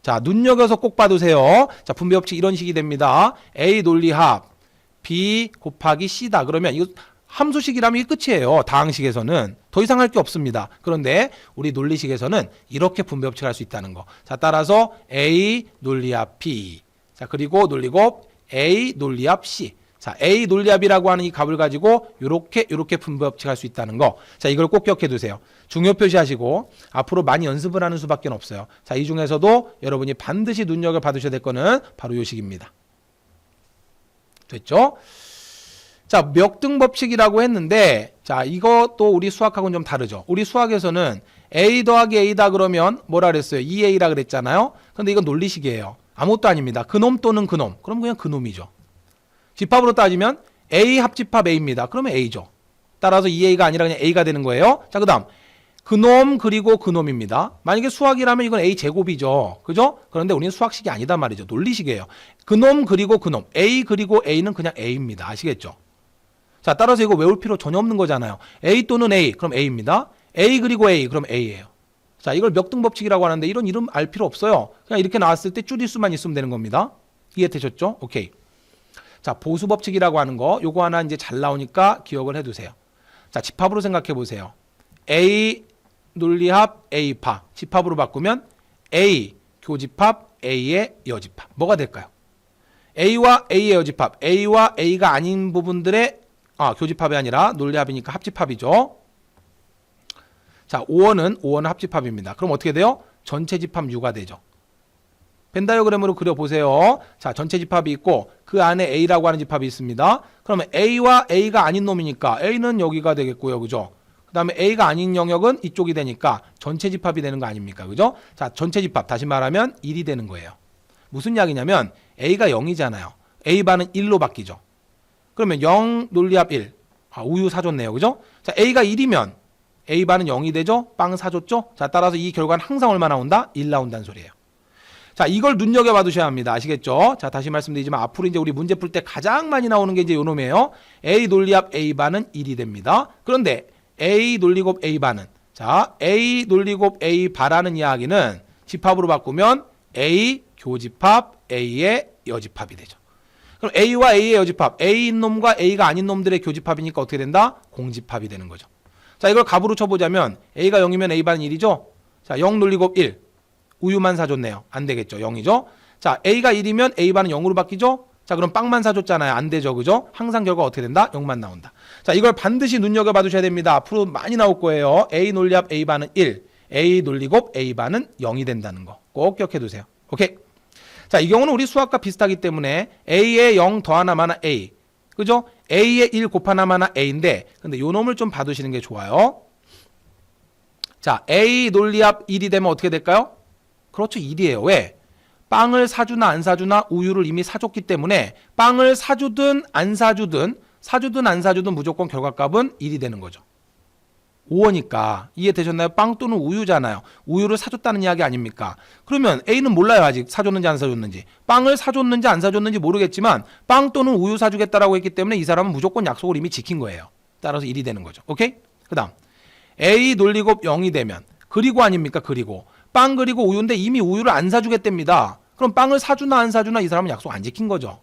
자, 눈여겨서 꼭 봐두세요. 자, 분배법칙 이런 식이 됩니다. A 논리합 B 곱하기 C다. 그러면 이거 함수식이라면 이게 끝이에요. 다항식에서는 더 이상 할 게 없습니다. 그런데 우리 논리식에서는 이렇게 분배법칙을 할 수 있다는 거. 자, 따라서 A 논리합 B, 자, 그리고 논리곱 A 논리합 C. 자, A 논리합이라고 하는 이 값을 가지고 요렇게 분배법칙 할 수 있다는 거. 자, 이걸 꼭 기억해 두세요. 중요 표시하시고 앞으로 많이 연습을 하는 수밖에 없어요. 자, 이 중에서도 여러분이 반드시 눈여겨 받으셔야 될 거는 바로 요 식입니다. 됐죠? 자, 멱등법칙이라고 했는데, 자, 이것도 우리 수학하고는 좀 다르죠. 우리 수학에서는 A 더하기 A다 그러면 뭐라 그랬어요? 2A라 그랬잖아요. 근데 이건 논리식이에요. 아무것도 아닙니다. 그놈 또는 그놈. 그럼 그냥 그놈이죠. 집합으로 따지면 A 합집합 A입니다. 그러면 A죠. 따라서 2A가 아니라 그냥 A가 되는 거예요. 자, 그 다음 그놈 그리고 그놈입니다. 만약에 수학이라면 이건 A 제곱이죠. 그죠? 그런데 우리는 수학식이 아니다 말이죠. 논리식이에요. 그놈 그리고 그놈. A 그리고 A는 그냥 A입니다. 아시겠죠? 자, 따라서 이거 외울 필요 전혀 없는 거잖아요. A 또는 A, 그럼 A입니다. A 그리고 A, 그럼 A예요. 자, 이걸 멱등법칙이라고 하는데 이런 이름 알 필요 없어요. 그냥 이렇게 나왔을 때 줄일 수만 있으면 되는 겁니다. 이해되셨죠? 오케이. 자, 보수법칙이라고 하는 거, 요거 하나 이제 잘 나오니까 기억을 해두세요. 자, 집합으로 생각해 보세요. A 논리합 A파, 집합으로 바꾸면 A 교집합 A의 여집합. 뭐가 될까요? A와 A의 여집합, A와 A가 아닌 부분들의 교집합이 아니라 논리합이니까 합집합이죠. 자, 5원은 합집합입니다. 그럼 어떻게 돼요? 전체 집합 U가 되죠. 벤다이어그램으로 그려보세요. 자, 전체 집합이 있고 그 안에 A라고 하는 집합이 있습니다. 그러면 A와 A가 아닌 놈이니까 A는 여기가 되겠고요. 그죠? 그 다음에 A가 아닌 영역은 이쪽이 되니까 전체 집합이 되는 거 아닙니까? 그죠? 자, 전체 집합, 다시 말하면 1이 되는 거예요. 무슨 이야기냐면 A가 0이잖아요. A반은 1로 바뀌죠. 그러면 0 논리합 1. 우유 사줬네요. 그죠? 자, A가 1이면 A반은 0이 되죠? 빵 사줬죠? 자, 따라서 이 결과는 항상 얼마 나온다? 1 나온다는 소리예요. 자, 이걸 눈여겨봐 두셔야 합니다. 아시겠죠? 자, 다시 말씀드리지만 앞으로 이제 우리 문제 풀 때 가장 많이 나오는 게 이제 요 놈이에요. A 논리합 A반은 1이 됩니다. 그런데 A 논리곱 A반은, 자, A 논리곱 A바라는 이야기는 집합으로 바꾸면 A 교집합 A의 여집합이 되죠. 그럼 A와 A의 여집합, A인 놈과 A가 아닌 놈들의 교집합이니까 어떻게 된다? 공집합이 되는 거죠. 자, 이걸 값으로 쳐보자면 A가 0이면 A반은 1이죠? 자, 0 논리곱 1. 우유만 사줬네요. 안 되겠죠. 0이죠? 자, A가 1이면 A반은 0으로 바뀌죠? 자, 그럼 빵만 사줬잖아요. 안 되죠. 그죠? 항상 결과 어떻게 된다? 0만 나온다. 자, 이걸 반드시 눈여겨봐 두셔야 됩니다. 앞으로 많이 나올 거예요. A 논리합 A반은 1, A 논리곱 A반은 0이 된다는 거. 꼭 기억해 두세요. 오케이? 자, 이 경우는 우리 수학과 비슷하기 때문에 A의 0 더하나마나 A, 그죠? A의 1 곱하나마나 A인데, 근데 요 놈을 좀 봐두시는 게 좋아요. 자, A 논리합 1이 되면 어떻게 될까요? 그렇죠, 1이에요. 왜? 빵을 사주나 안 사주나 우유를 이미 사줬기 때문에 빵을 사주든 안 사주든 무조건 결과값은 1이 되는 거죠. 5원이니까 이해되셨나요? 빵 또는 우유잖아요. 우유를 사줬다는 이야기 아닙니까? 그러면 A는 몰라요. 아직 사줬는지 안 사줬는지. 빵을 사줬는지 안 사줬는지 모르겠지만 빵 또는 우유 사주겠다라고 했기 때문에 이 사람은 무조건 약속을 이미 지킨 거예요. 따라서 1이 되는 거죠. 오케이? 그 다음 A 논리곱 0이 되면 그리고 아닙니까? 그리고 빵 그리고 우유인데 이미 우유를 안 사주겠답니다. 그럼 빵을 사주나 안 사주나 이 사람은 약속 안 지킨 거죠.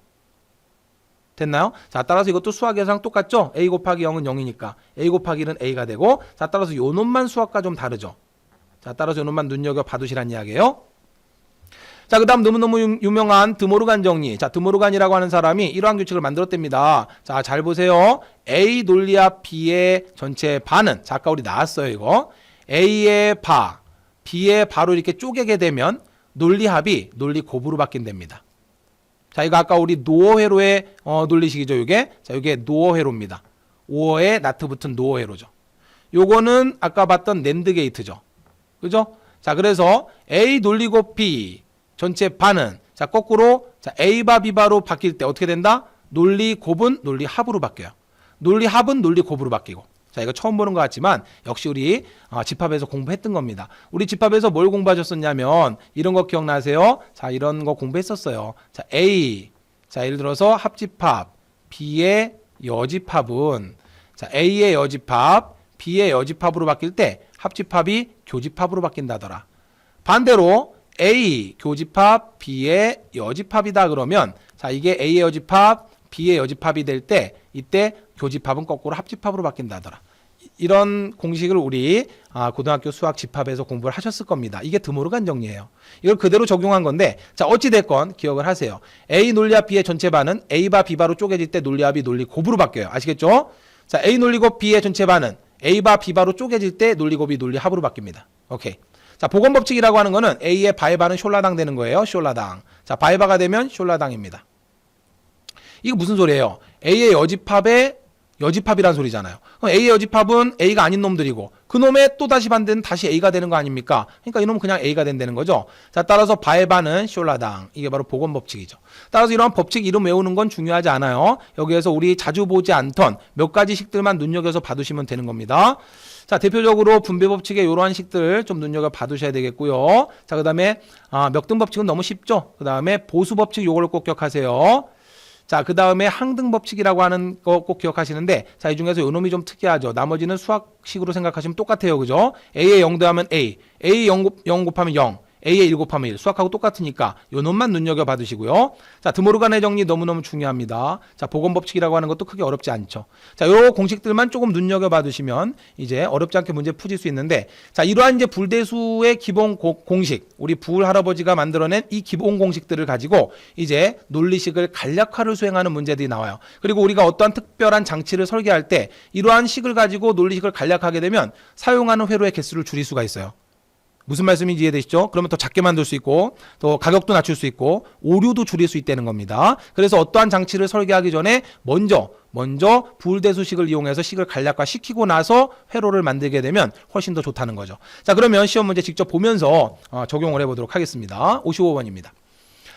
됐나요? 자, 따라서 이것도 수학에서랑 똑같죠? A 곱하기 0은 0이니까 A 곱하기 1은 A가 되고, 자, 따라서 요 놈만 수학과 좀 다르죠? 자, 따라서 요놈만 눈여겨봐두시란 이야기예요. 자, 그 다음 너무너무 유명한 드모르간 정리. 자, 드모르간이라고 하는 사람이 이러한 규칙을 만들었답니다. 자, 잘 보세요. A 논리합 B의 전체 반은, 자, 아까 우리 나왔어요, 이거. A의 바, B의 바로 이렇게 쪼개게 되면 논리합이 논리곱으로 바뀐답니다. 자, 이거 아까 우리 노어회로의 논리식이죠, 이게. 자, 이게 노어회로입니다. 5어에 나트 붙은 노어회로죠. 요거는 아까 봤던 낸드 게이트죠. 그죠? 자, 그래서 A 논리곱 B 전체 반은, 자, 거꾸로, 자, A바 B바로 바뀔 때 어떻게 된다? 논리곱은 논리합으로 바뀌어요. 논리합은 논리곱으로 바뀌고. 자, 이거 처음 보는 것 같지만 역시 우리 집합에서 공부했던 겁니다. 우리 집합에서 뭘 공부하셨었냐면 이런 거 기억나세요? 자, 이런 거 공부했었어요. 자, A, 자, 예를 들어서 합집합 B의 여집합은, 자, A의 여집합 B의 여집합으로 바뀔 때 합집합이 교집합으로 바뀐다더라. 반대로 A 교집합 B의 여집합이다 그러면, 자, 이게 A의 여집합 B의 여집합이 될 때 이때 교집합은 거꾸로 합집합으로 바뀐다더라. 이런 공식을 우리 고등학교 수학 집합에서 공부를 하셨을 겁니다. 이게 드모르간 정리예요. 이걸 그대로 적용한 건데, 자, 어찌됐건 기억을 하세요. A 논리합 B의 전체 반은 A바 B바로 쪼개질 때 논리합이 논리곱으로 바뀌어요. 아시겠죠? 자, A 논리곱 B의 전체 반은 A바 B바로 쪼개질 때 논리곱이 논리합으로 바뀝니다. 오케이. 자, 복원법칙이라고 하는 거는 A의 바의 바는 숄라당 되는 거예요. 숄라당. 자, 바의 바가 되면 숄라당입니다. 이거 무슨 소리예요? A의 여집합의 여집합이란 소리잖아요. 그럼 A의 여집합은 A가 아닌 놈들이고 그 놈의 또다시 반대는 다시 A가 되는 거 아닙니까? 그러니까 이놈은 그냥 A가 된다는 거죠. 자, 따라서 바의 바는 숄라당. 이게 바로 복원법칙이죠. 따라서 이러한 법칙 이름 외우는 건 중요하지 않아요. 여기에서 우리 자주 보지 않던 몇 가지 식들만 눈여겨서 봐두시면 되는 겁니다. 자, 대표적으로 분배법칙의 이러한 식들 좀 눈여겨 봐두셔야 되겠고요. 자, 그 다음에 멱등법칙은 너무 쉽죠. 그 다음에 보수법칙 요걸 꼭 기억하세요. 자, 그 다음에 항등법칙이라고 하는 거 꼭 기억하시는데, 자, 이 중에서 요 놈이 좀 특이하죠. 나머지는 수학식으로 생각하시면 똑같아요. 그죠? A에 0 더하면 A, A에 0 곱하면 0, A에 1 곱하면 1. 수학하고 똑같으니까 요 놈만 눈여겨 봐두시고요. 자, 드모르간의 정리 너무너무 중요합니다. 자, 복원법칙이라고 하는 것도 크게 어렵지 않죠. 자, 요 공식들만 조금 눈여겨 봐두시면 이제 어렵지 않게 문제 푸실 수 있는데, 자, 이러한 이제 불대수의 기본 공식, 우리 부울 할아버지가 만들어낸 이 기본 공식들을 가지고 이제 논리식을 간략화를 수행하는 문제들이 나와요. 그리고 우리가 어떠한 특별한 장치를 설계할 때 이러한 식을 가지고 논리식을 간략하게 되면 사용하는 회로의 개수를 줄일 수가 있어요. 무슨 말씀인지 이해되시죠? 그러면 더 작게 만들 수 있고 또 가격도 낮출 수 있고 오류도 줄일 수 있다는 겁니다. 그래서 어떠한 장치를 설계하기 전에 먼저 부울대수식을 이용해서 식을 간략화시키고 나서 회로를 만들게 되면 훨씬 더 좋다는 거죠. 자, 그러면 시험 문제 직접 보면서 적용을 해보도록 하겠습니다. 55번입니다.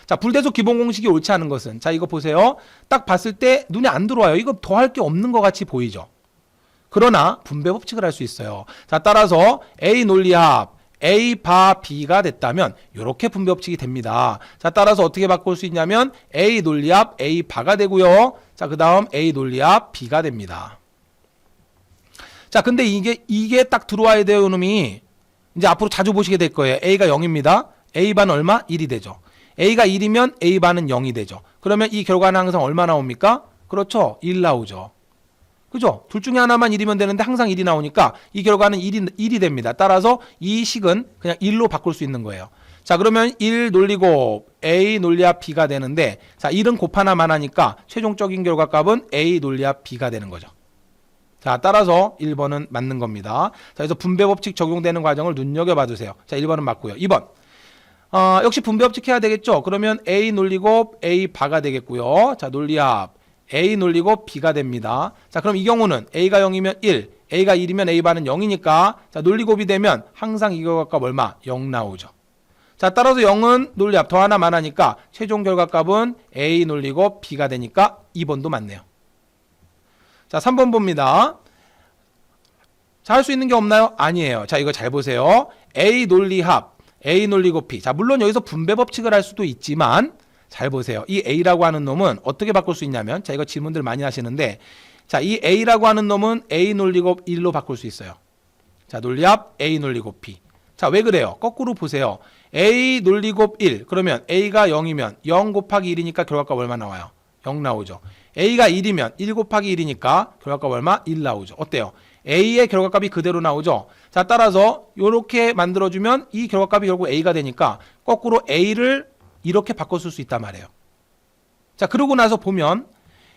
자, 불대수 기본 공식이 옳지 않은 것은, 자, 이거 보세요. 딱 봤을 때 눈에 안 들어와요. 이거 더할 게 없는 것 같이 보이죠. 그러나 분배법칙을 할 수 있어요. 자, 따라서 A 논리합 A 바 B가 됐다면 이렇게 분배법칙이 됩니다. 자, 따라서 어떻게 바꿀 수 있냐면 A 논리합 A 바가 되고요. 자, 그 다음 A 논리합 B가 됩니다. 자, 근데 이게 딱 들어와야 돼요. 이놈이 이제 앞으로 자주 보시게 될 거예요. A가 0입니다. A 바는 얼마? 1이 되죠. A가 1이면 A 바는 0이 되죠. 그러면 이 결과는 항상 얼마 나옵니까? 그렇죠. 1 나오죠. 그죠? 둘 중에 하나만 1이면 되는데 항상 1이 나오니까 이 결과는 1이 됩니다. 따라서 이 식은 그냥 1로 바꿀 수 있는 거예요. 자, 그러면 1 논리곱 A 논리합 B가 되는데, 자, 1은 곱 하나만 하니까 최종적인 결과값은 A 논리합 B가 되는 거죠. 자, 따라서 1번은 맞는 겁니다. 자, 그래서 분배법칙 적용되는 과정을 눈여겨봐 주세요. 자, 1번은 맞고요. 2번. 역시 분배법칙 해야 되겠죠? 그러면 A 논리곱 A 바가 되겠고요. 자, 논리합 A 논리곱 B가 됩니다. 자, 그럼 이 경우는 A가 0이면 1, A가 1이면 A 바는 0이니까, 자, 논리곱이 되면 항상 이 결과값 얼마? 0 나오죠. 자, 따라서 0은 논리합 더 하나만 하니까 최종 결과값은 A 논리곱 B가 되니까 2번도 맞네요. 자, 3번 봅니다. 자, 할 수 있는 게 없나요? 아니에요. 자, 이거 잘 보세요. A 논리합 A 논리곱 B. 자, 물론 여기서 분배법칙을 할 수도 있지만 잘 보세요. 이 A라고 하는 놈은 어떻게 바꿀 수 있냐면, 자, 이거 질문들 많이 하시는데, 자, 이 A라고 하는 놈은 A 논리곱 1로 바꿀 수 있어요. 자, 논리합 A 논리곱 B. 자, 왜 그래요? 거꾸로 보세요. A 논리곱 1. 그러면 A가 0이면 0 곱하기 1이니까 결과값 얼마 나와요? 0 나오죠. A가 1이면 1 곱하기 1이니까 결과값 얼마? 1 나오죠. 어때요? A의 결과값이 그대로 나오죠. 자, 따라서 이렇게 만들어주면 이 결과값이 결국 A가 되니까 거꾸로 A를 이렇게 바꿔 쓸 수 있단 말이에요. 자, 그러고 나서 보면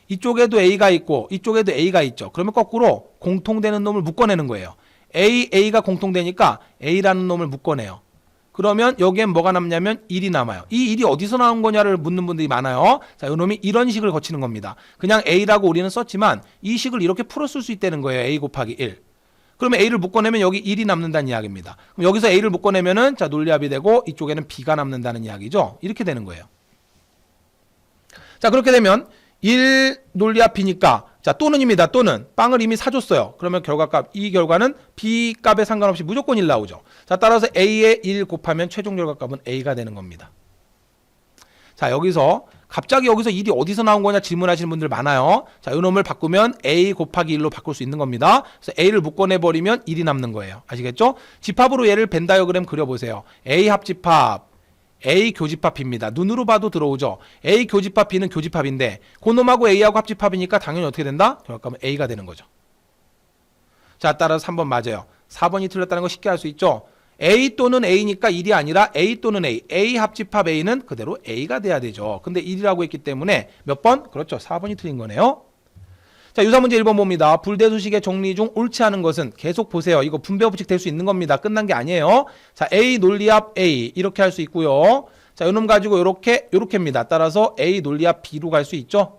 이쪽에도 A가 있고 이쪽에도 A가 있죠. 그러면 거꾸로 공통되는 놈을 묶어내는 거예요. A가 공통되니까 A라는 놈을 묶어내요. 그러면 여기엔 뭐가 남냐면 1이 남아요. 이 1이 어디서 나온 거냐를 묻는 분들이 많아요. 자, 이 놈이 이런 식을 거치는 겁니다. 그냥 A라고 우리는 썼지만 이 식을 이렇게 풀어쓸 수 있다는 거예요. A 곱하기 1. 그러면 A를 묶어내면 여기 1이 남는다는 이야기입니다. 그럼 여기서 A를 묶어내면은 자, 논리합이 되고 이쪽에는 B가 남는다는 이야기죠. 이렇게 되는 거예요. 자, 그렇게 되면 1 논리합이니까 자, 또는입니다. 또는 빵을 이미 사줬어요. 그러면 결과값, 이 결과는 B 값에 상관없이 무조건 1 나오죠. 자, 따라서 A에 1 곱하면 최종 결과값은 A가 되는 겁니다. 자, 여기서 갑자기 여기서 1이 어디서 나온 거냐 질문하시는 분들 많아요. 자, 이 놈을 바꾸면 A 곱하기 1로 바꿀 수 있는 겁니다. 그래서 A를 묶어내버리면 1이 남는 거예요. 아시겠죠? 집합으로 얘를 벤 다이어그램 그려보세요. A 합집합, A 교집합입니다. 눈으로 봐도 들어오죠. A 교집합, B는 교집합인데 그놈하고 A하고 합집합이니까 당연히 어떻게 된다? 결과값은 A가 되는 거죠. 자, 따라서 3번 맞아요. 4번이 틀렸다는 거 쉽게 알 수 있죠. A 또는 A니까 1이 아니라 A 또는 A. A 합집합 A는 그대로 A가 돼야 되죠. 근데 1이라고 했기 때문에 몇 번? 그렇죠. 4번이 틀린 거네요. 자, 유사 문제 1번 봅니다. 불대수식의 정리 중 옳지 않은 것은 계속 보세요. 이거 분배 법칙 될 수 있는 겁니다. 끝난 게 아니에요. 자, A 논리합 A 이렇게 할 수 있고요. 자, 이놈 가지고 요렇게입니다. 따라서 A 논리합 B로 갈 수 있죠.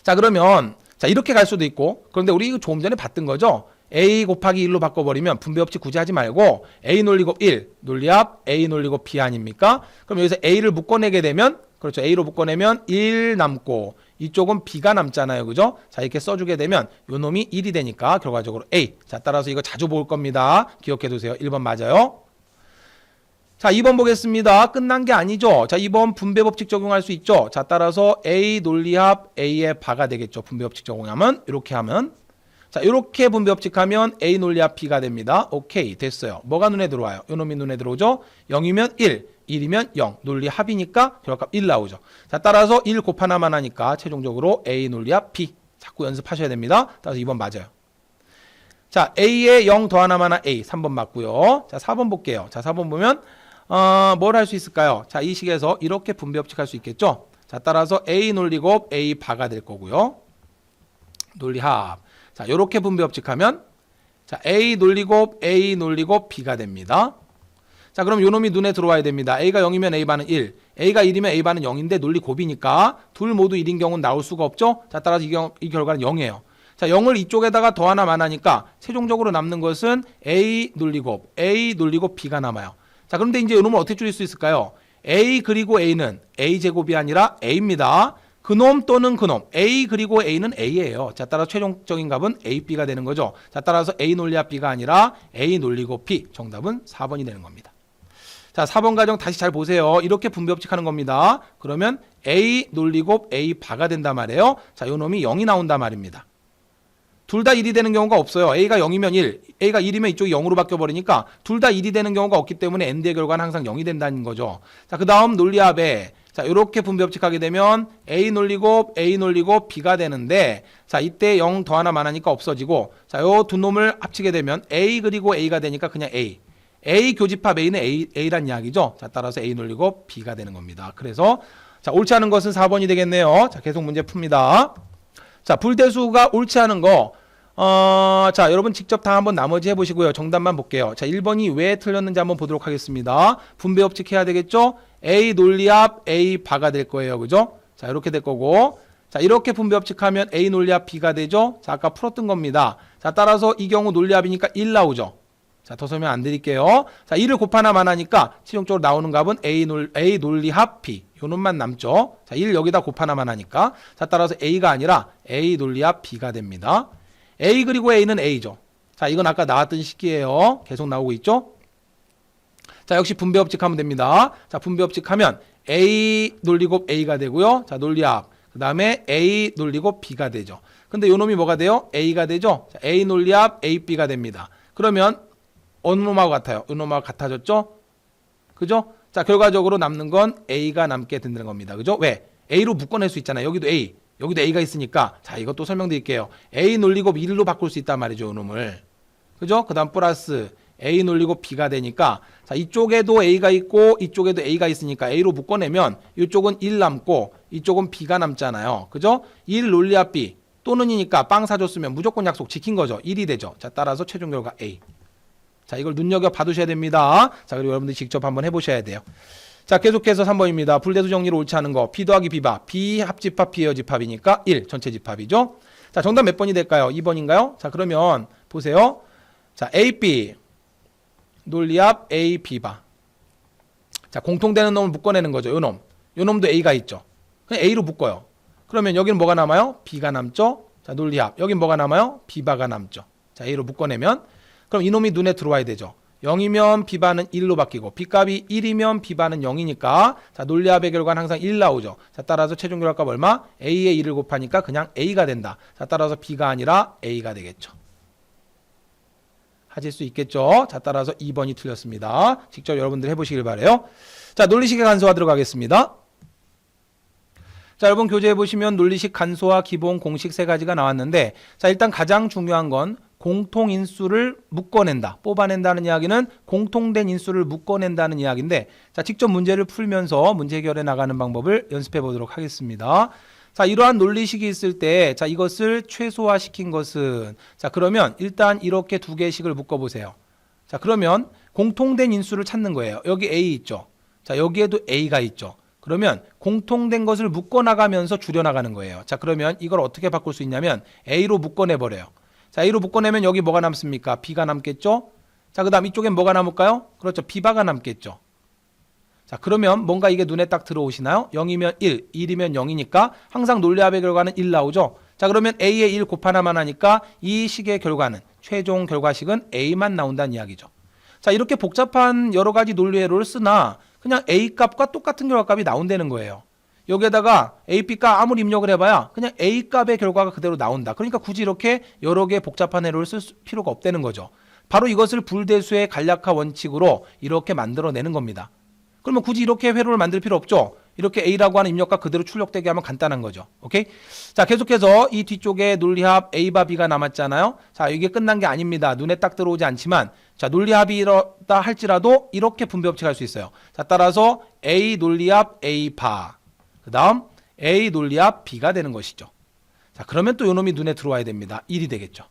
자, 그러면 자, 이렇게 갈 수도 있고, 그런데 우리 이거 조금 전에 봤던 거죠. A 곱하기 1로 바꿔버리면 분배 법칙 굳이 하지 말고 A 논리곱 1 논리합 A 논리곱 B 아닙니까? 그럼 여기서 A를 묶어내게 되면 그렇죠. A로 묶어내면 1 남고 이쪽은 B가 남잖아요. 그죠? 자, 이렇게 써주게 되면 요 놈이 1이 되니까 결과적으로 A. 자, 따라서 이거 자주 볼 겁니다. 기억해 두세요. 1번 맞아요. 자, 2번 보겠습니다. 끝난 게 아니죠. 자, 2번 분배 법칙 적용할 수 있죠. 자, 따라서 A 논리합 A의 바가 되겠죠. 분배 법칙 적용하면 이렇게 하면 자, 이렇게 분배 법칙하면 A 논리합 B가 됩니다. 오케이, 됐어요. 뭐가 눈에 들어와요? 요 놈이 눈에 들어오죠. 0이면 1, 1이면 0. 논리합이니까 결과값 1 나오죠. 자, 따라서 1 곱 하나만 하니까 최종적으로 A 논리합 B. 자꾸 연습하셔야 됩니다. 따라서 2번 맞아요. 자, A에 0 더 하나만 한 A. 3번 맞고요. 자, 4번 볼게요. 자, 4번 보면 뭘 할 수 있을까요? 자, 이 식에서 이렇게 분배 법칙할 수 있겠죠. 자, 따라서 A 논리곱 A 바가 될 거고요. 논리합. 자, 요렇게 분배 법칙하면 자, A 논리곱 B가 됩니다. 자, 그럼 요 놈이 눈에 들어와야 됩니다. A가 0이면 A바는 1, A가 1이면 A바는 0인데 논리곱이니까 둘 모두 1인 경우는 나올 수가 없죠. 자, 따라서 이 결과는 0이에요. 자, 0을 이쪽에다가 더 하나만 하니까 최종적으로 남는 것은 A 논리곱 B가 남아요. 자, 그런데 이제 요 놈을 어떻게 줄일 수 있을까요? A 그리고 A는 A제곱이 아니라 A입니다. 그놈 또는 그놈 A 그리고 A는 A예요. 자, 따라서 최종적인 값은 AB가 되는 거죠. 자, 따라서 A 논리합 B가 아니라 A 논리곱 B. 정답은 4번이 되는 겁니다. 자, 4번 과정 다시 잘 보세요. 이렇게 분배 법칙하는 겁니다. 그러면 A 논리곱 A 바가 된단 말이에요. 자, 요 놈이 0이 나온단 말입니다. 둘 다 1이 되는 경우가 없어요. A가 0이면 1, A가 1이면 이쪽이 0으로 바뀌어버리니까 둘 다 1이 되는 경우가 없기 때문에 ND의 결과는 항상 0이 된다는 거죠. 자, 그 다음 논리합에 자, 이렇게 분배 법칙하게 되면 A 논리곱 B가 되는데 자, 이때 0 더 하나만 하니까 없어지고 자, 요 두 놈을 합치게 되면 A 그리고 A가 되니까 그냥 A 교집합 A는 A란 이야기죠. 자, 따라서 A 논리곱 B가 되는 겁니다. 그래서 자, 옳지 않은 것은 4번이 되겠네요. 자, 계속 문제 풉니다. 자, 불대수가 옳지 않은 거 자, 여러분 직접 다 한번 나머지 해보시고요. 정답만 볼게요. 자, 1번이 왜 틀렸는지 한번 보도록 하겠습니다. 분배 법칙 해야 되겠죠? A 논리합 A 바가 될 거예요. 그죠? 자, 이렇게 될 거고 자, 이렇게 분배 법칙하면 A 논리합 B가 되죠? 자, 아까 풀었던 겁니다. 자, 따라서 이 경우 논리합이니까 1 나오죠? 자, 더 설명 안 드릴게요. 자, 1을 곱 하나만 하니까 최종적으로 나오는 값은 A 논리합 B. 요 놈만 남죠? 자, 1 여기다 곱 하나만 하니까 자, 따라서 A가 아니라 A 논리합 B가 됩니다. A 그리고 A는 A죠. 자, 이건 아까 나왔던 식이에요. 계속 나오고 있죠? 자, 역시 분배 법칙 하면 됩니다. 자, 분배 법칙 하면 A 논리곱 A가 되고요. 자, 논리합. 그 다음에 A 논리곱 B가 되죠. 근데 요 놈이 뭐가 돼요? A가 되죠? 자, A 논리합 AB가 됩니다. 그러면 어느 놈하고 같아요? 요 놈하고 같아졌죠? 그죠? 자, 결과적으로 남는 건 A가 남게 된다는 겁니다. 그죠? 왜? A로 묶어낼 수 있잖아요. 여기도 A. 여기도 A가 있으니까 자 이것도 설명드릴게요. A 놀리고 B로 바꿀 수 있단 말이죠. 이놈을. 그죠? 그 다음 플러스 A 놀리고 B가 되니까 자 이쪽에도 A가 있고 이쪽에도 A가 있으니까 A로 묶어내면 이쪽은 1 남고 이쪽은 B가 남잖아요. 그죠? 1 논리합 B 또는이니까 빵 사줬으면 무조건 약속 지킨 거죠. 1이 되죠. 자 따라서 최종 결과 A. 자 이걸 눈여겨 봐두셔야 됩니다. 자 그리고 여러분들이 직접 한번 해보셔야 돼요. 자 계속해서 3번입니다. 불대수 정리를 옳지 않은 거 B 더하기 B바 B 합집합 B 헤어집합이니까 1 전체 집합이죠. 자 정답 몇 번이 될까요? 2번인가요? 자 그러면 보세요. 자 AB 논리합 A B바 자 공통되는 놈을 묶어내는 거죠. 요 놈도 A가 있죠. 그냥 A로 묶어요. 그러면 여기는 뭐가 남아요? B가 남죠. 자 논리합 여긴 뭐가 남아요? B바가 남죠. 자 A로 묶어내면 그럼 이놈이 눈에 들어와야 되죠. 0이면 B바는 1로 바뀌고 B값이 1이면 B바는 0이니까 자 논리합의 결과는 항상 1 나오죠. 자 따라서 최종 결과값 얼마? A에 1을 곱하니까 그냥 A가 된다. 자 따라서 B가 아니라 A가 되겠죠. 하실 수 있겠죠. 자 따라서 2번이 틀렸습니다. 직접 여러분들 해보시길 바래요. 자 논리식의 간소화 들어가겠습니다. 자 여러분 교재에 보시면 논리식 간소화 기본 공식 세 가지가 나왔는데 자 일단 가장 중요한 건 공통인수를 묶어낸다. 뽑아낸다는 이야기는 공통된 인수를 묶어낸다는 이야기인데 자 직접 문제를 풀면서 문제 해결해 나가는 방법을 연습해 보도록 하겠습니다. 자 이러한 논리식이 있을 때 자 이것을 최소화시킨 것은 자 그러면 일단 이렇게 두 개씩을 묶어보세요. 자 그러면 공통된 인수를 찾는 거예요. 여기 A 있죠. 자 여기에도 A가 있죠. 그러면 공통된 것을 묶어나가면서 줄여나가는 거예요. 자 그러면 이걸 어떻게 바꿀 수 있냐면 A로 묶어내버려요. 자 A로 묶어내면 여기 뭐가 남습니까? B가 남겠죠. 자 그 다음 이쪽엔 뭐가 남을까요? 그렇죠. B바가 남겠죠. 자 그러면 뭔가 이게 눈에 딱 들어오시나요? 0이면 1, 1이면 0이니까 항상 논리합의 결과는 1 나오죠. 자 그러면 A에 1 곱하나만 하니까 이 식의 결과는 최종 결과식은 A만 나온다는 이야기죠. 자 이렇게 복잡한 여러 가지 논리회로를 쓰나 그냥 A 값과 똑같은 결과값이 나온다는 거예요. 여기에다가 AP 값 아무리 입력을 해봐야 그냥 A 값의 결과가 그대로 나온다. 그러니까 굳이 이렇게 여러 개의 복잡한 회로를 쓸 필요가 없다는 거죠. 바로 이것을 불대수의 간략화 원칙으로 이렇게 만들어내는 겁니다. 그러면 굳이 이렇게 회로를 만들 필요 없죠. 이렇게 A라고 하는 입력과 그대로 출력되게 하면 간단한 거죠. 오케이? 자 계속해서 이 뒤쪽에 논리합 A바 B가 남았잖아요. 자 이게 끝난 게 아닙니다. 눈에 딱 들어오지 않지만 자 논리합이다 할지라도 이렇게 분배 법칙할 수 있어요. 자 따라서 A 논리합 A 바 그 다음 A 논리합 B가 되는 것이죠. 자 그러면 또 요놈이 눈에 들어와야 됩니다. 1이 되겠죠.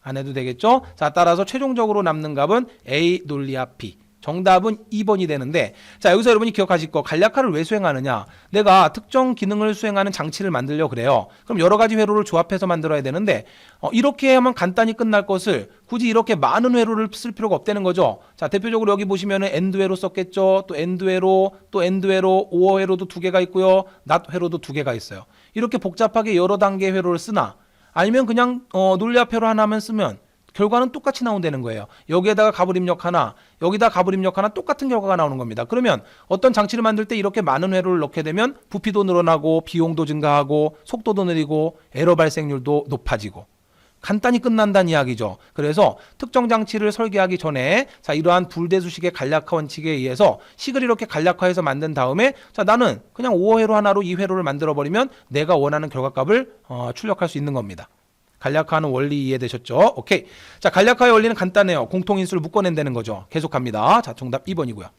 안 해도 되겠죠. 자 따라서 최종적으로 남는 값은 A 논리합 B. 정답은 2번이 되는데 자 여기서 여러분이 기억하실 거 간략화를 왜 수행하느냐. 내가 특정 기능을 수행하는 장치를 만들려고 그래요. 그럼 여러 가지 회로를 조합해서 만들어야 되는데 이렇게 하면 간단히 끝날 것을 굳이 이렇게 많은 회로를 쓸 필요가 없다는 거죠. 자 대표적으로 여기 보시면은 엔드 회로 썼겠죠. 또 엔드 회로 또 엔드 회로 오어 회로도 두 개가 있고요. 낫 회로도 두 개가 있어요. 이렇게 복잡하게 여러 단계의 회로를 쓰나 아니면 그냥 논리합 회로 하나만 쓰면 결과는 똑같이 나온다는 거예요. 여기에다가 값을 입력 하나, 여기다 값을 입력 하나 똑같은 결과가 나오는 겁니다. 그러면 어떤 장치를 만들 때 이렇게 많은 회로를 넣게 되면 부피도 늘어나고 비용도 증가하고 속도도 느리고 에러 발생률도 높아지고 간단히 끝난다는 이야기죠. 그래서 특정 장치를 설계하기 전에 자 이러한 불대수식의 간략화 원칙에 의해서 식을 이렇게 간략화해서 만든 다음에 자 나는 그냥 5회로 하나로 이 회로를 만들어버리면 내가 원하는 결과값을 출력할 수 있는 겁니다. 간략화하는 원리 이해되셨죠? 오케이. 자, 간략화의 원리는 간단해요. 공통인수를 묶어낸다는 거죠. 계속합니다. 자, 정답 2번이고요.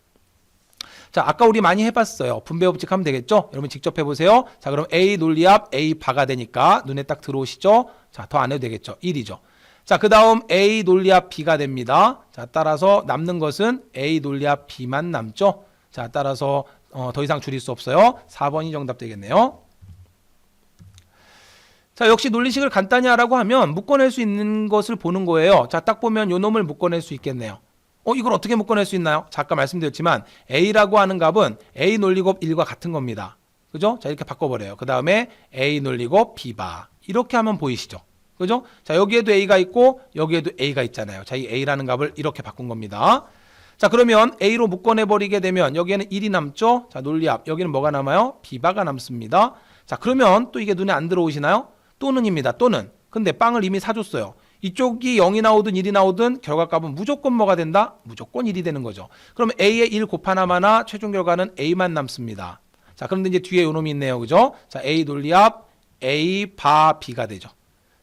자, 아까 우리 많이 해봤어요. 분배 법칙 하면 되겠죠? 여러분 직접 해보세요. 자, 그럼 A 논리합 A 바가 되니까 눈에 딱 들어오시죠? 자, 더 안 해도 되겠죠? 1이죠. 자, 그 다음 A 논리합 B가 됩니다. 자, 따라서 남는 것은 A 논리합 B만 남죠? 자, 따라서 더 이상 줄일 수 없어요. 4번이 정답 되겠네요. 자 역시 논리식을 간단히 하라고 하면 묶어낼 수 있는 것을 보는 거예요. 자 딱 보면 요 놈을 묶어낼 수 있겠네요. 이걸 어떻게 묶어낼 수 있나요? 자, 아까 말씀드렸지만 A라고 하는 값은 A 논리곱 1과 같은 겁니다. 그죠? 자 이렇게 바꿔버려요. 그 다음에 A 논리곱 B바 이렇게 하면 보이시죠? 그죠? 자 여기에도 A가 있고 여기에도 A가 있잖아요. 자 이 A라는 값을 이렇게 바꾼 겁니다. 자 그러면 A로 묶어내버리게 되면 여기에는 1이 남죠? 자 논리합 여기는 뭐가 남아요? B바가 남습니다. 자 그러면 또 이게 눈에 안 들어오시나요? 또는입니다. 또는. 근데 빵을 이미 사줬어요. 이쪽이 0이 나오든 1이 나오든 결과값은 무조건 뭐가 된다? 무조건 1이 되는 거죠. 그러면 A에 1 곱하나마나 최종 결과는 A만 남습니다. 자, 그런데 이제 뒤에 요놈이 있네요. 그죠? 자, A 논리합 A 바 B가 되죠.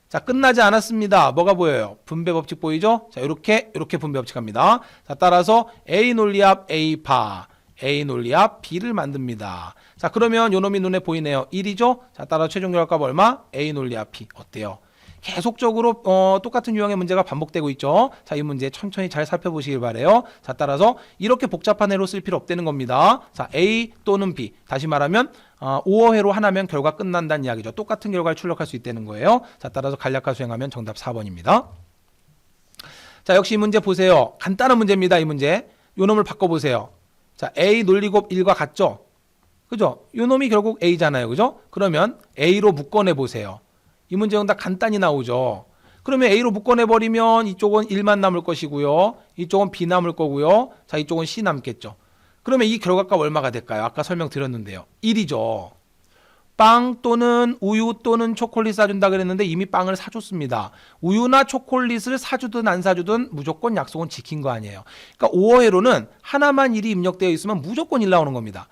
자, 끝나지 않았습니다. 뭐가 보여요? 분배 법칙 보이죠? 자, 이렇게 분배 법칙 합니다. 자, 따라서 A 논리합 A 바, A 논리합 B를 만듭니다. 자, 그러면 요 놈이 눈에 보이네요. 1이죠? 자, 따라 최종 결과값 얼마? A 논리합 B. 어때요? 계속적으로 똑같은 유형의 문제가 반복되고 있죠. 자, 이 문제 천천히 잘 살펴보시길 바래요. 자, 따라서 이렇게 복잡한 회로 쓸 필요 없다는 겁니다. 자, A 또는 B. 다시 말하면 5어회로 하나면 결과 끝난다는 이야기죠. 똑같은 결과를 출력할 수 있다는 거예요. 자, 따라서 간략화 수행하면 정답 4번입니다. 자, 역시 이 문제 보세요. 간단한 문제입니다. 이 문제. 요 놈을 바꿔보세요. 자, A 논리곱 1과 같죠? 그죠? 요 놈이 결국 A잖아요. 그죠? 그러면 A로 묶어내보세요. 이 문제 정답 간단히 나오죠. 그러면 A로 묶어내버리면 이쪽은 1만 남을 것이고요. 이쪽은 B 남을 거고요. 자, 이쪽은 C 남겠죠. 그러면 이 결과값 얼마가 될까요? 아까 설명드렸는데요. 1이죠. 빵 또는 우유 또는 초콜릿 사준다 그랬는데 이미 빵을 사줬습니다. 우유나 초콜릿을 사주든 안 사주든 무조건 약속은 지킨 거 아니에요. 그러니까 5어회로는 하나만 1이 입력되어 있으면 무조건 1 나오는 겁니다.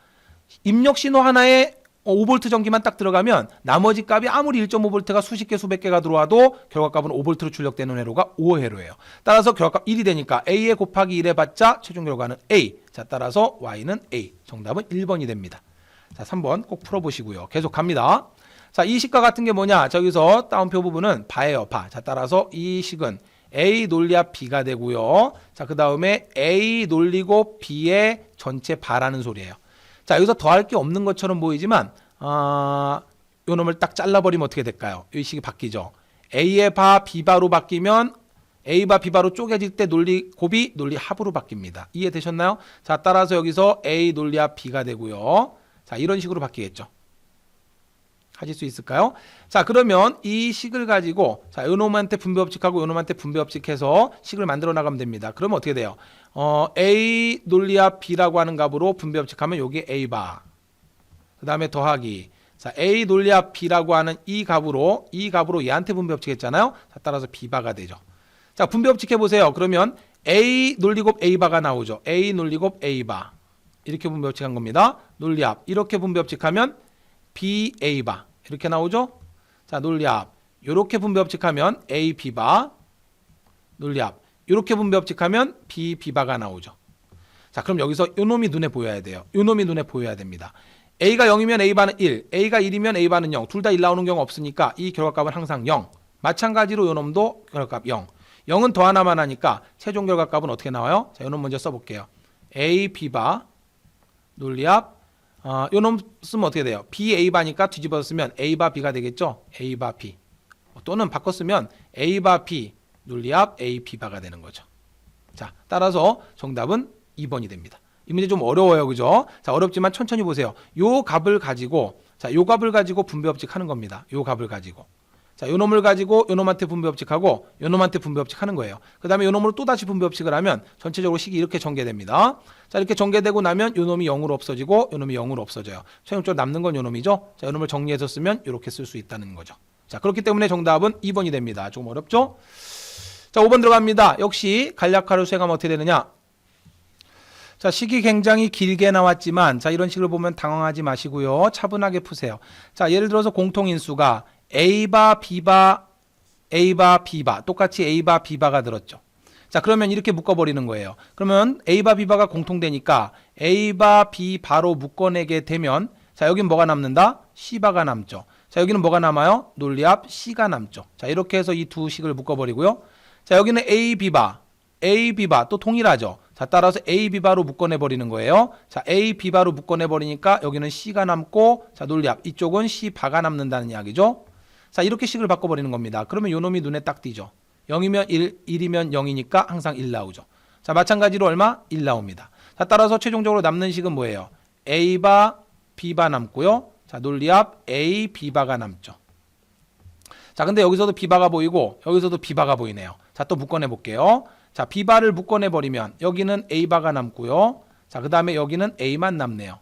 입력 신호 하나에 5V 전기만 딱 들어가면 나머지 값이 아무리 1.5V가 수십 개 수백 개가 들어와도 결과값은 5V로 출력되는 회로가 5어회로예요. 따라서 결과값 1이 되니까 A에 곱하기 1 해봤자 최종 결과는 A. 자, 따라서 Y는 A. 정답은 1번이 됩니다. 자, 3번 꼭 풀어보시고요. 계속 갑니다. 자, 이 식과 같은 게 뭐냐? 저기서 따옴표 부분은 바예요. 바. 자, 따라서 이 식은 A 논리합 B가 되고요. 자, 그 다음에 A 논리고 B의 전체 바라는 소리예요. 자, 여기서 더할 게 없는 것처럼 보이지만 요 놈을 딱 잘라버리면 어떻게 될까요? 이 식이 바뀌죠. A의 바 B바로 바뀌면 A 바 B바로 쪼개질 때 논리 곱이 논리 합으로 바뀝니다. 이해되셨나요? 자, 따라서 여기서 A 논리합 B가 되고요. 자, 이런 식으로 바뀌겠죠. 하실 수 있을까요? 자, 그러면 이 식을 가지고 자, 요 놈한테 분배 법칙하고 요 놈한테 분배 법칙해서 식을 만들어 나가면 됩니다. 그러면 어떻게 돼요? A 논리합 B라고 하는 값으로 분배 법칙하면 여기 A 바. 그 다음에 더하기. 자, A 논리합 B라고 하는 이 값으로 얘한테 분배 법칙했잖아요. 자, 따라서 B 바가 되죠. 자, 분배 법칙해 보세요. 그러면 A 논리곱 A 바가 나오죠. A 논리곱 A 바. 이렇게 분배 법칙한 겁니다. 논리합. 이렇게 분배 법칙하면 B A 바. 이렇게 나오죠? 자, 논리합. 이렇게 분배 법칙하면 A B 바. 논리합. 이렇게 분배 법칙하면 B B 바가 나오죠. 자, 그럼 여기서 요 놈이 눈에 보여야 돼요. 요 놈이 눈에 보여야 됩니다. A가 0이면 A 바는 1, A가 1이면 A 바는 0. 둘 다 1 나오는 경우 없으니까 이 결과값은 항상 0. 마찬가지로 요 놈도 결과값 0. 0은 더 하나만 하니까 최종 결과값은 어떻게 나와요? 자, 요 놈 먼저 써볼게요. A B 바 논리합. 요 놈 쓰면 어떻게 돼요? B A 바니까 뒤집어서 쓰면 A 바 B가 되겠죠? A 바 B. 또는 바꿔 쓰면 A 바 B 논리합 A B 바가 되는 거죠. 자, 따라서 정답은 2번이 됩니다. 이 문제 좀 어려워요. 그죠? 자, 어렵지만 천천히 보세요. 요 값을 가지고 자, 요 값을 가지고 분배 법칙 하는 겁니다. 요 값을 가지고. 자, 요 놈을 가지고 요 놈한테 분배 법칙하고 요 놈한테 분배 법칙하는 거예요. 그다음에 요 놈으로 또 다시 분배 법칙을 하면 전체적으로 식이 이렇게 전개됩니다. 자, 이렇게 전개되고 나면 요 놈이 0으로 없어지고 요 놈이 0으로 없어져요. 최종적으로 남는 건 요 놈이죠. 자, 요 놈을 정리해서 쓰면 이렇게 쓸 수 있다는 거죠. 자, 그렇기 때문에 정답은 2번이 됩니다. 조금 어렵죠? 자, 5번 들어갑니다. 역시 간략화를 수행하면 어떻게 되느냐? 자, 식이 굉장히 길게 나왔지만 자, 이런 식을 보면 당황하지 마시고요. 차분하게 푸세요. 자, 예를 들어서 공통인수가 A바, B바, A바, B바 똑같이 A바, B바가 들었죠. 자, 그러면 이렇게 묶어버리는 거예요. 그러면 A바, B바가 공통되니까 A바, B바로 묶어내게 되면 자, 여긴 뭐가 남는다? C바가 남죠. 자, 여기는 뭐가 남아요? 논리합 C가 남죠. 자, 이렇게 해서 이 두 식을 묶어버리고요. 자, 여기는 A, B바, A, B바 또 동일하죠. 자, 따라서 A, B바로 묶어내버리는 거예요. 자, A, B바로 묶어내버리니까 여기는 C가 남고 자, 논리합 이쪽은 C바가 남는다는 이야기죠. 자, 이렇게 식을 바꿔버리는 겁니다. 그러면 요 놈이 눈에 딱 띄죠. 0이면 1, 1이면 0이니까 항상 1 나오죠. 자, 마찬가지로 얼마? 1 나옵니다. 자, 따라서 최종적으로 남는 식은 뭐예요? A바, B바 남고요. 자, 논리합 A, B바가 남죠. 자, 근데 여기서도 B바가 보이고 여기서도 B바가 보이네요. 자, 또 묶어내 볼게요. 자, B바를 묶어내 버리면 여기는 A바가 남고요. 자, 그 다음에 여기는 A만 남네요.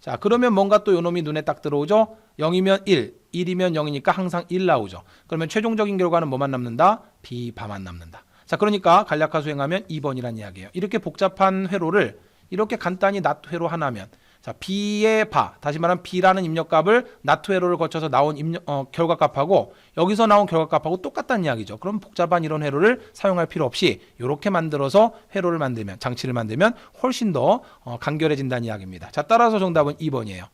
자, 그러면 뭔가 또 요 놈이 눈에 딱 들어오죠. 0이면 1, 1이면 0이니까 항상 1 나오죠. 그러면 최종적인 결과는 뭐만 남는다? B바만 남는다. 자, 그러니까 간략화 수행하면 2번이란 이야기예요. 이렇게 복잡한 회로를 이렇게 간단히 낫 회로 하나면 자, B의 바, 다시 말하면 B라는 입력값을 not 회로를 거쳐서 나온 결과값하고 여기서 나온 결과값하고 똑같다는 이야기죠. 그럼 복잡한 이런 회로를 사용할 필요 없이 이렇게 만들어서 회로를 만들면, 장치를 만들면 훨씬 더 간결해진다는 이야기입니다. 자, 따라서 정답은 2번이에요.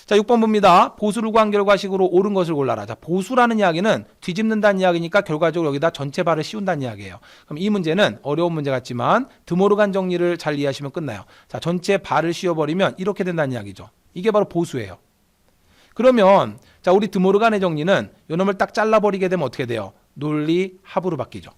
자, 6번 봅니다. 보수를 구한 결과식으로 옳은 것을 골라라. 자, 보수라는 이야기는 뒤집는다는 이야기니까 결과적으로 여기다 전체 바를 씌운다는 이야기예요. 그럼 이 문제는 어려운 문제 같지만 드모르간 정리를 잘 이해하시면 끝나요. 자, 전체 바를 씌워버리면 이렇게 된다는 이야기죠. 이게 바로 보수예요. 그러면 자, 우리 드모르간의 정리는 요 놈을 딱 잘라버리게 되면 어떻게 돼요? 논리 합으로 바뀌죠.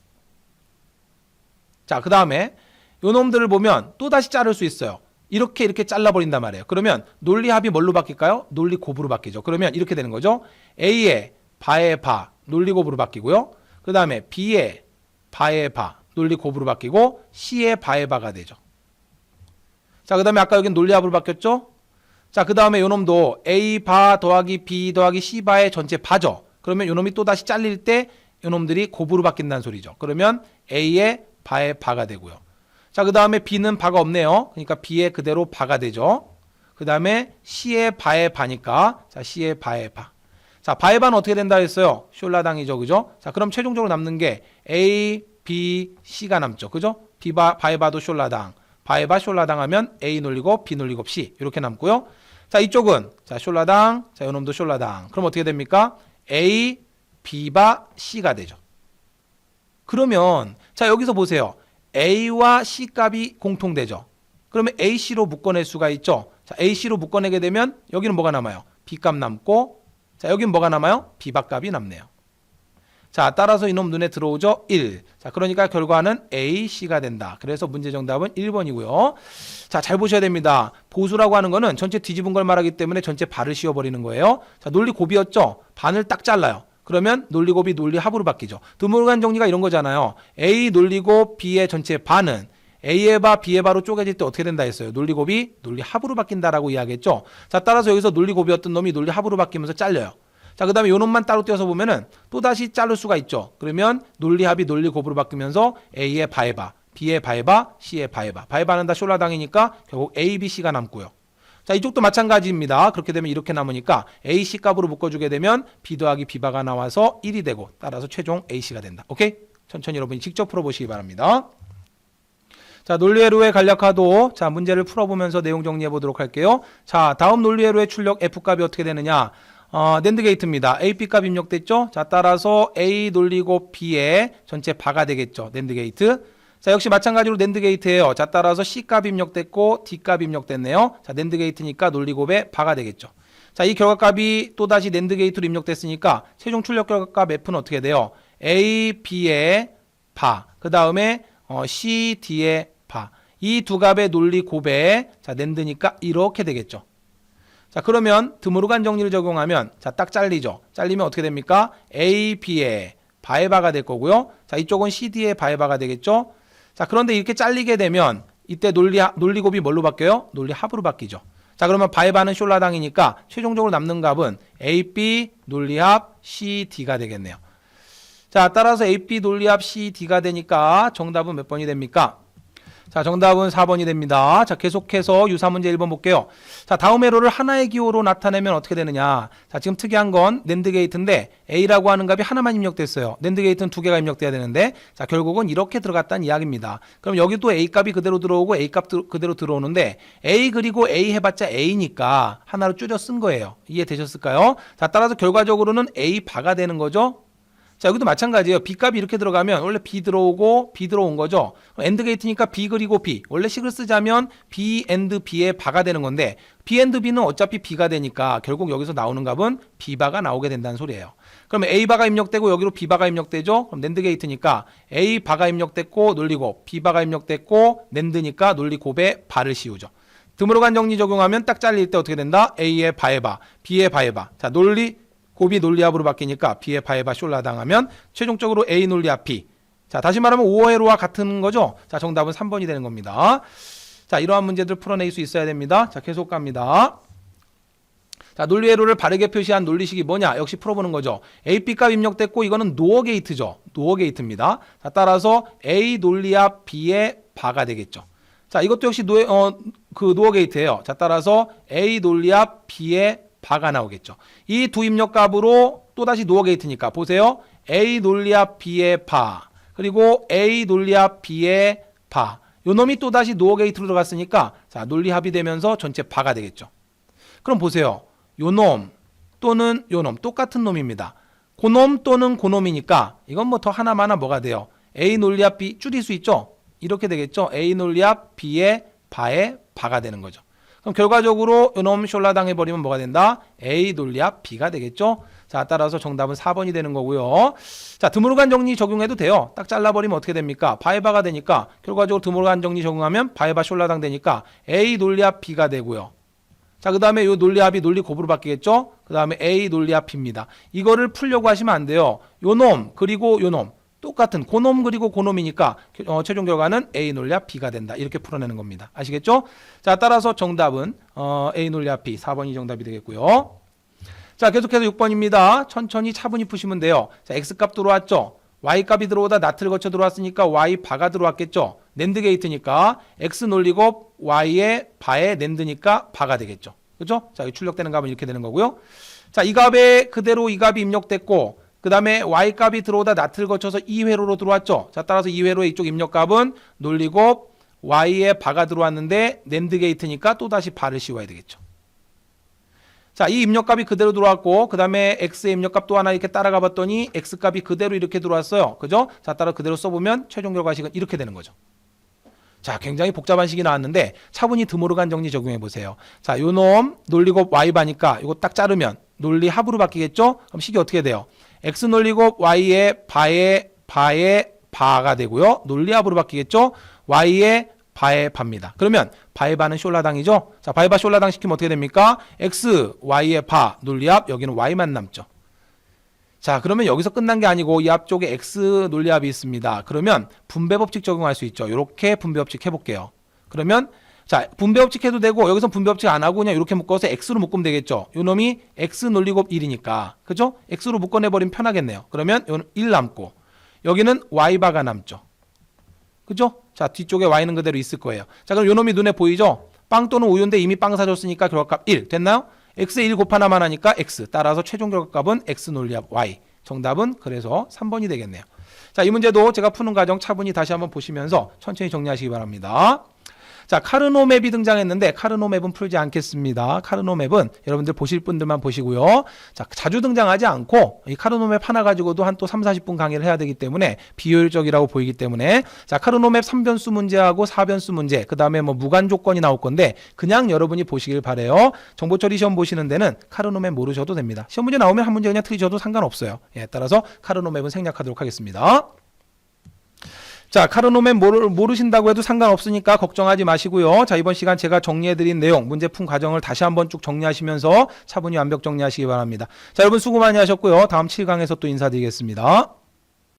자, 그 다음에 요 놈들을 보면 또 다시 자를 수 있어요. 이렇게 잘라버린단 말이에요. 그러면 논리합이 뭘로 바뀔까요? 논리곱으로 바뀌죠. 그러면 이렇게 되는 거죠. A의 바의 바, 논리곱으로 바뀌고요. 그 다음에 B의 바의 바, 논리곱으로 바뀌고 C의 바의 바가 되죠. 자, 그 다음에 아까 여기는 논리합으로 바뀌었죠. 자, 그 다음에 요 놈도 A 바 더하기 B 더하기 C 바의 전체 바죠. 그러면 요 놈이 또 다시 잘릴 때 요 놈들이 곱으로 바뀐다는 소리죠. 그러면 A의 바의 바가 되고요. 자, 그 다음에 B는 바가 없네요. 그러니까 B의 그대로 바가 되죠. 그 다음에 C의 바의 바니까, 자, C의 바의 바. 자, 바의 바는 어떻게 된다 했어요? 숄라당이죠. 그죠? 자, 그럼 최종적으로 남는 게 A, B, C가 남죠. 그죠? 바의 바도 숄라당. 바의 바 숄라당 하면 A 놀리고 B 놀리고 C. 이렇게 남고요. 자, 이쪽은, 자, 숄라당. 자, 요 놈도 숄라당. 그럼 어떻게 됩니까? A, B 바 C가 되죠. 그러면, 자, 여기서 보세요. A와 C 값이 공통되죠. 그러면 AC로 묶어낼 수가 있죠. 자, AC로 묶어내게 되면 여기는 뭐가 남아요? B 값 남고, 자, 여기는 뭐가 남아요? B 바 값이 남네요. 자, 따라서 이놈 눈에 들어오죠? 1. 자, 그러니까 결과는 AC가 된다. 그래서 문제 정답은 1번이고요. 자, 잘 보셔야 됩니다. 보수라고 하는 거는 전체 뒤집은 걸 말하기 때문에 전체 발을 씌워버리는 거예요. 자, 논리 곱이었죠? 반을 딱 잘라요. 그러면 논리곱이 논리합으로 바뀌죠. 드모르간 정리가 이런 거잖아요. A 논리곱 B의 전체 바는 A의 바, B의 바로 쪼개질 때 어떻게 된다 했어요? 논리곱이 논리합으로 바뀐다라고 이야기했죠. 자, 따라서 여기서 논리곱이었던 놈이 논리합으로 바뀌면서 잘려요. 자, 그 다음에 요 놈만 따로 떼어서 보면은 또 다시 자를 수가 있죠. 그러면 논리합이 논리곱으로 바뀌면서 A의 바의 바, B의 바의 바, C의 바의 바. 바의 바는 다 숄라당이니까 결국 A, B, C가 남고요. 자, 이쪽도 마찬가지입니다. 그렇게 되면 이렇게 남으니까 AC 값으로 묶어주게 되면 B 더하기 B바가 나와서 1이 되고 따라서 최종 AC가 된다. 오케이? 천천히 여러분이 직접 풀어보시기 바랍니다. 자, 논리회로의 간략화도 자, 문제를 풀어보면서 내용 정리해 보도록 할게요. 자, 다음 논리회로의 출력 F값이 어떻게 되느냐? 낸드 게이트입니다. AP 값 입력됐죠? 자, 따라서 A 논리곱 B의 전체 바가 되겠죠. 낸드 게이트. 자, 역시 마찬가지로 낸드 게이트예요. 자, 따라서 C 값 입력됐고 D 값 입력됐네요. 자, 낸드 게이트니까 논리곱의 바가 되겠죠. 자, 이 결과값이 또다시 낸드 게이트로 입력됐으니까 최종 출력 결과값 F는 어떻게 돼요? A, B의 바, 그 다음에 C, D의 바. 이 두 값의 논리곱에 자, 낸드니까 이렇게 되겠죠. 자, 그러면 드모르간 정리를 적용하면 자, 딱 잘리죠. 잘리면 어떻게 됩니까? A, B의 바의 바가 될 거고요. 자, 이쪽은 C, D의 바의 바가 되겠죠. 자, 그런데 이렇게 잘리게 되면 이때 논리곱이 뭘로 바뀌어요? 논리합으로 바뀌죠. 자, 그러면 바의 바는 숄라당이니까 최종적으로 남는 값은 AB 논리합 CD가 되겠네요. 자, 따라서 AB 논리합 CD가 되니까 정답은 몇 번이 됩니까? 자, 정답은 4번이 됩니다. 자, 계속해서 유사문제 1번 볼게요. 자, 다음 회로를 하나의 기호로 나타내면 어떻게 되느냐. 자, 지금 특이한 건 낸드 게이트인데 A라고 하는 값이 하나만 입력됐어요. 낸드 게이트는 두 개가 입력돼야 되는데 자, 결국은 이렇게 들어갔다는 이야기입니다. 그럼 여기도 A 값이 그대로 들어오고 A 값 그대로 들어오는데 A 그리고 A 해봤자 A니까 하나로 줄여 쓴 거예요. 이해되셨을까요? 자, 따라서 결과적으로는 A 바가 되는 거죠. 자, 여기도 마찬가지예요. B 값이 이렇게 들어가면 원래 B 들어오고 B 들어온 거죠. 엔드 게이트니까 B 그리고 B. 원래 식을 쓰자면 B and B의 바가 되는 건데 B and B는 어차피 B가 되니까 결국 여기서 나오는 값은 B바가 나오게 된다는 소리예요. 그러면 A바가 입력되고 여기로 B바가 입력되죠. 그럼 낸드 게이트니까 A바가 입력됐고 논리곱, B바가 입력됐고 낸드니까 논리곱에 바를 씌우죠. 드모르간 정리 적용하면 딱 잘릴 때 어떻게 된다? A의 바의 바, B의 바의 바. 자, 곱이 논리합으로 바뀌니까 B의 바의 바 숄라당하면 최종적으로 A 논리합 B. 자, 다시 말하면 5회로와 같은 거죠. 자, 정답은 3번이 되는 겁니다. 자, 이러한 문제들 풀어낼 수 있어야 됩니다. 자, 계속 갑니다. 자, 논리회로를 바르게 표시한 논리식이 뭐냐? 역시 풀어보는 거죠. AP 값 입력됐고 이거는 노어 게이트죠. 노어 게이트입니다. 자, 따라서 A 논리합 B의 바가 되겠죠. 자, 이것도 역시 그 노어 게이트예요. 자, 따라서 A 논리 합 B의 바가 나오겠죠. 이 두 입력값으로 또다시 노어 게이트니까 보세요. A 논리 합 B의 바 그리고 A 논리 합 B의 바. 요 놈이 또다시 노어 게이트로 들어갔으니까 자, 논리 합이 되면서 전체 바가 되겠죠. 그럼 보세요. 요 놈 또는 요 놈 똑같은 놈입니다. 고놈 또는 고놈이니까 이건 뭐 더 하나마나 뭐가 돼요? A 논리 합 B 줄일 수 있죠? 이렇게 되겠죠. A 논리 합 B의 바의 바가 되는 거죠. 그럼 결과적으로 요놈 숄라 해버리면 뭐가 된다? A 논리 합 B가 되겠죠. 자, 따라서 정답은 4번이 되는 거고요. 자, 드모르간 정리 적용해도 돼요. 딱 잘라버리면 어떻게 됩니까? 바의 바가 되니까 결과적으로 드모르간 정리 적용하면 바의 바 숄라당 되니까 A 논리 합 B가 되고요. 자, 그 다음에 요 논리 합이 논리 곱으로 바뀌겠죠? 그 다음에 A 논리 합 B입니다. 이거를 풀려고 하시면 안 돼요. 요 놈 그리고 요 놈 똑같은 고놈 그리고 고놈이니까 최종 결과는 A 논리 합 B가 된다. 이렇게 풀어내는 겁니다. 아시겠죠? 자, 따라서 정답은 A 논리 합 B 4번이 정답이 되겠고요. 자, 계속해서 6번입니다. 천천히 차분히 푸시면 돼요. 자, X값 들어왔죠? Y값이 들어오다 나트를 거쳐 들어왔으니까 Y 바가 들어왔겠죠? 낸드 게이트니까 X 논리곱 Y의 바의 낸드니까 바가 되겠죠. 그렇죠? 자, 출력되는 값은 이렇게 되는 거고요. 자, 이 값에 그대로 이 값이 입력됐고 그 다음에 Y값이 들어오다 나트를 거쳐서 2회로로 들어왔죠. 자, 따라서 2회로의 이쪽 입력값은 논리곱 Y의 바가 들어왔는데 낸드 게이트니까 또다시 바를 씌워야 되겠죠. 자, 이 입력값이 그대로 들어왔고 그 다음에 X의 입력값 또 하나 이렇게 따라가 봤더니 X값이 그대로 이렇게 들어왔어요. 그죠? 자, 따라 그대로 써보면 최종 결과식은 이렇게 되는 거죠. 자, 굉장히 복잡한 식이 나왔는데 차분히 드모르간 정리 적용해 보세요. 자, 요 놈 논리곱 Y바니까 이거 딱 자르면 논리 합으로 바뀌겠죠? 그럼 식이 어떻게 돼요? X 논리곱 Y의 바의 바가 되고요. 논리 합으로 바뀌겠죠? Y의 바의 바입니다. 그러면 바의 바는 숄라당이죠? 자, 바의 바 숄라당 시키면 어떻게 됩니까? X, Y의 바, 논리합, 여기는 Y만 남죠. 자, 그러면 여기서 끝난 게 아니고 이 앞쪽에 X 논리합이 있습니다. 그러면 분배법칙 적용할 수 있죠. 이렇게 분배법칙 해볼게요. 그러면 자, 분배법칙 해도 되고 여기서 분배법칙 안 하고 그냥 이렇게 묶어서 X로 묶으면 되겠죠. 요 놈이 X 논리곱 1이니까 그죠? X로 묶어내버리면 편하겠네요. 그러면 요는 1 남고 여기는 Y바가 남죠. 그죠? 자, 뒤쪽에 Y는 그대로 있을 거예요. 자, 그럼 요 놈이 눈에 보이죠? 빵 또는 우유인데 이미 빵 사줬으니까 결과값 1 됐나요? X에 1 곱하나만 하니까 X 따라서 최종 결과값은 X 논리합 Y. 정답은 그래서 3번이 되겠네요. 자, 이 문제도 제가 푸는 과정 차분히 다시 한번 보시면서 천천히 정리하시기 바랍니다. 자, 카르노 맵이 등장했는데 카르노 맵은 풀지 않겠습니다. 카르노 맵은 여러분들 보실 분들만 보시고요. 자, 자주 등장하지 않고 이 카르노 맵 하나 가지고도 한 또 3, 40분 강의를 해야 되기 때문에 비효율적이라고 보이기 때문에 자, 카르노 맵 3변수 문제하고 4변수 문제 그다음에 뭐 무관 조건이 나올 건데 그냥 여러분이 보시길 바래요. 정보 처리 시험 보시는 데는 카르노 맵 모르셔도 됩니다. 시험 문제 나오면 한 문제 그냥 틀리셔도 상관없어요. 예, 따라서 카르노 맵은 생략하도록 하겠습니다. 자, 카르노맵 모르신다고 해도 상관없으니까 걱정하지 마시고요. 자, 이번 시간 제가 정리해드린 내용, 문제 푼 과정을 다시 한번 쭉 정리하시면서 차분히 완벽 정리하시기 바랍니다. 자, 여러분 수고 많이 하셨고요. 다음 7강에서 또 인사드리겠습니다.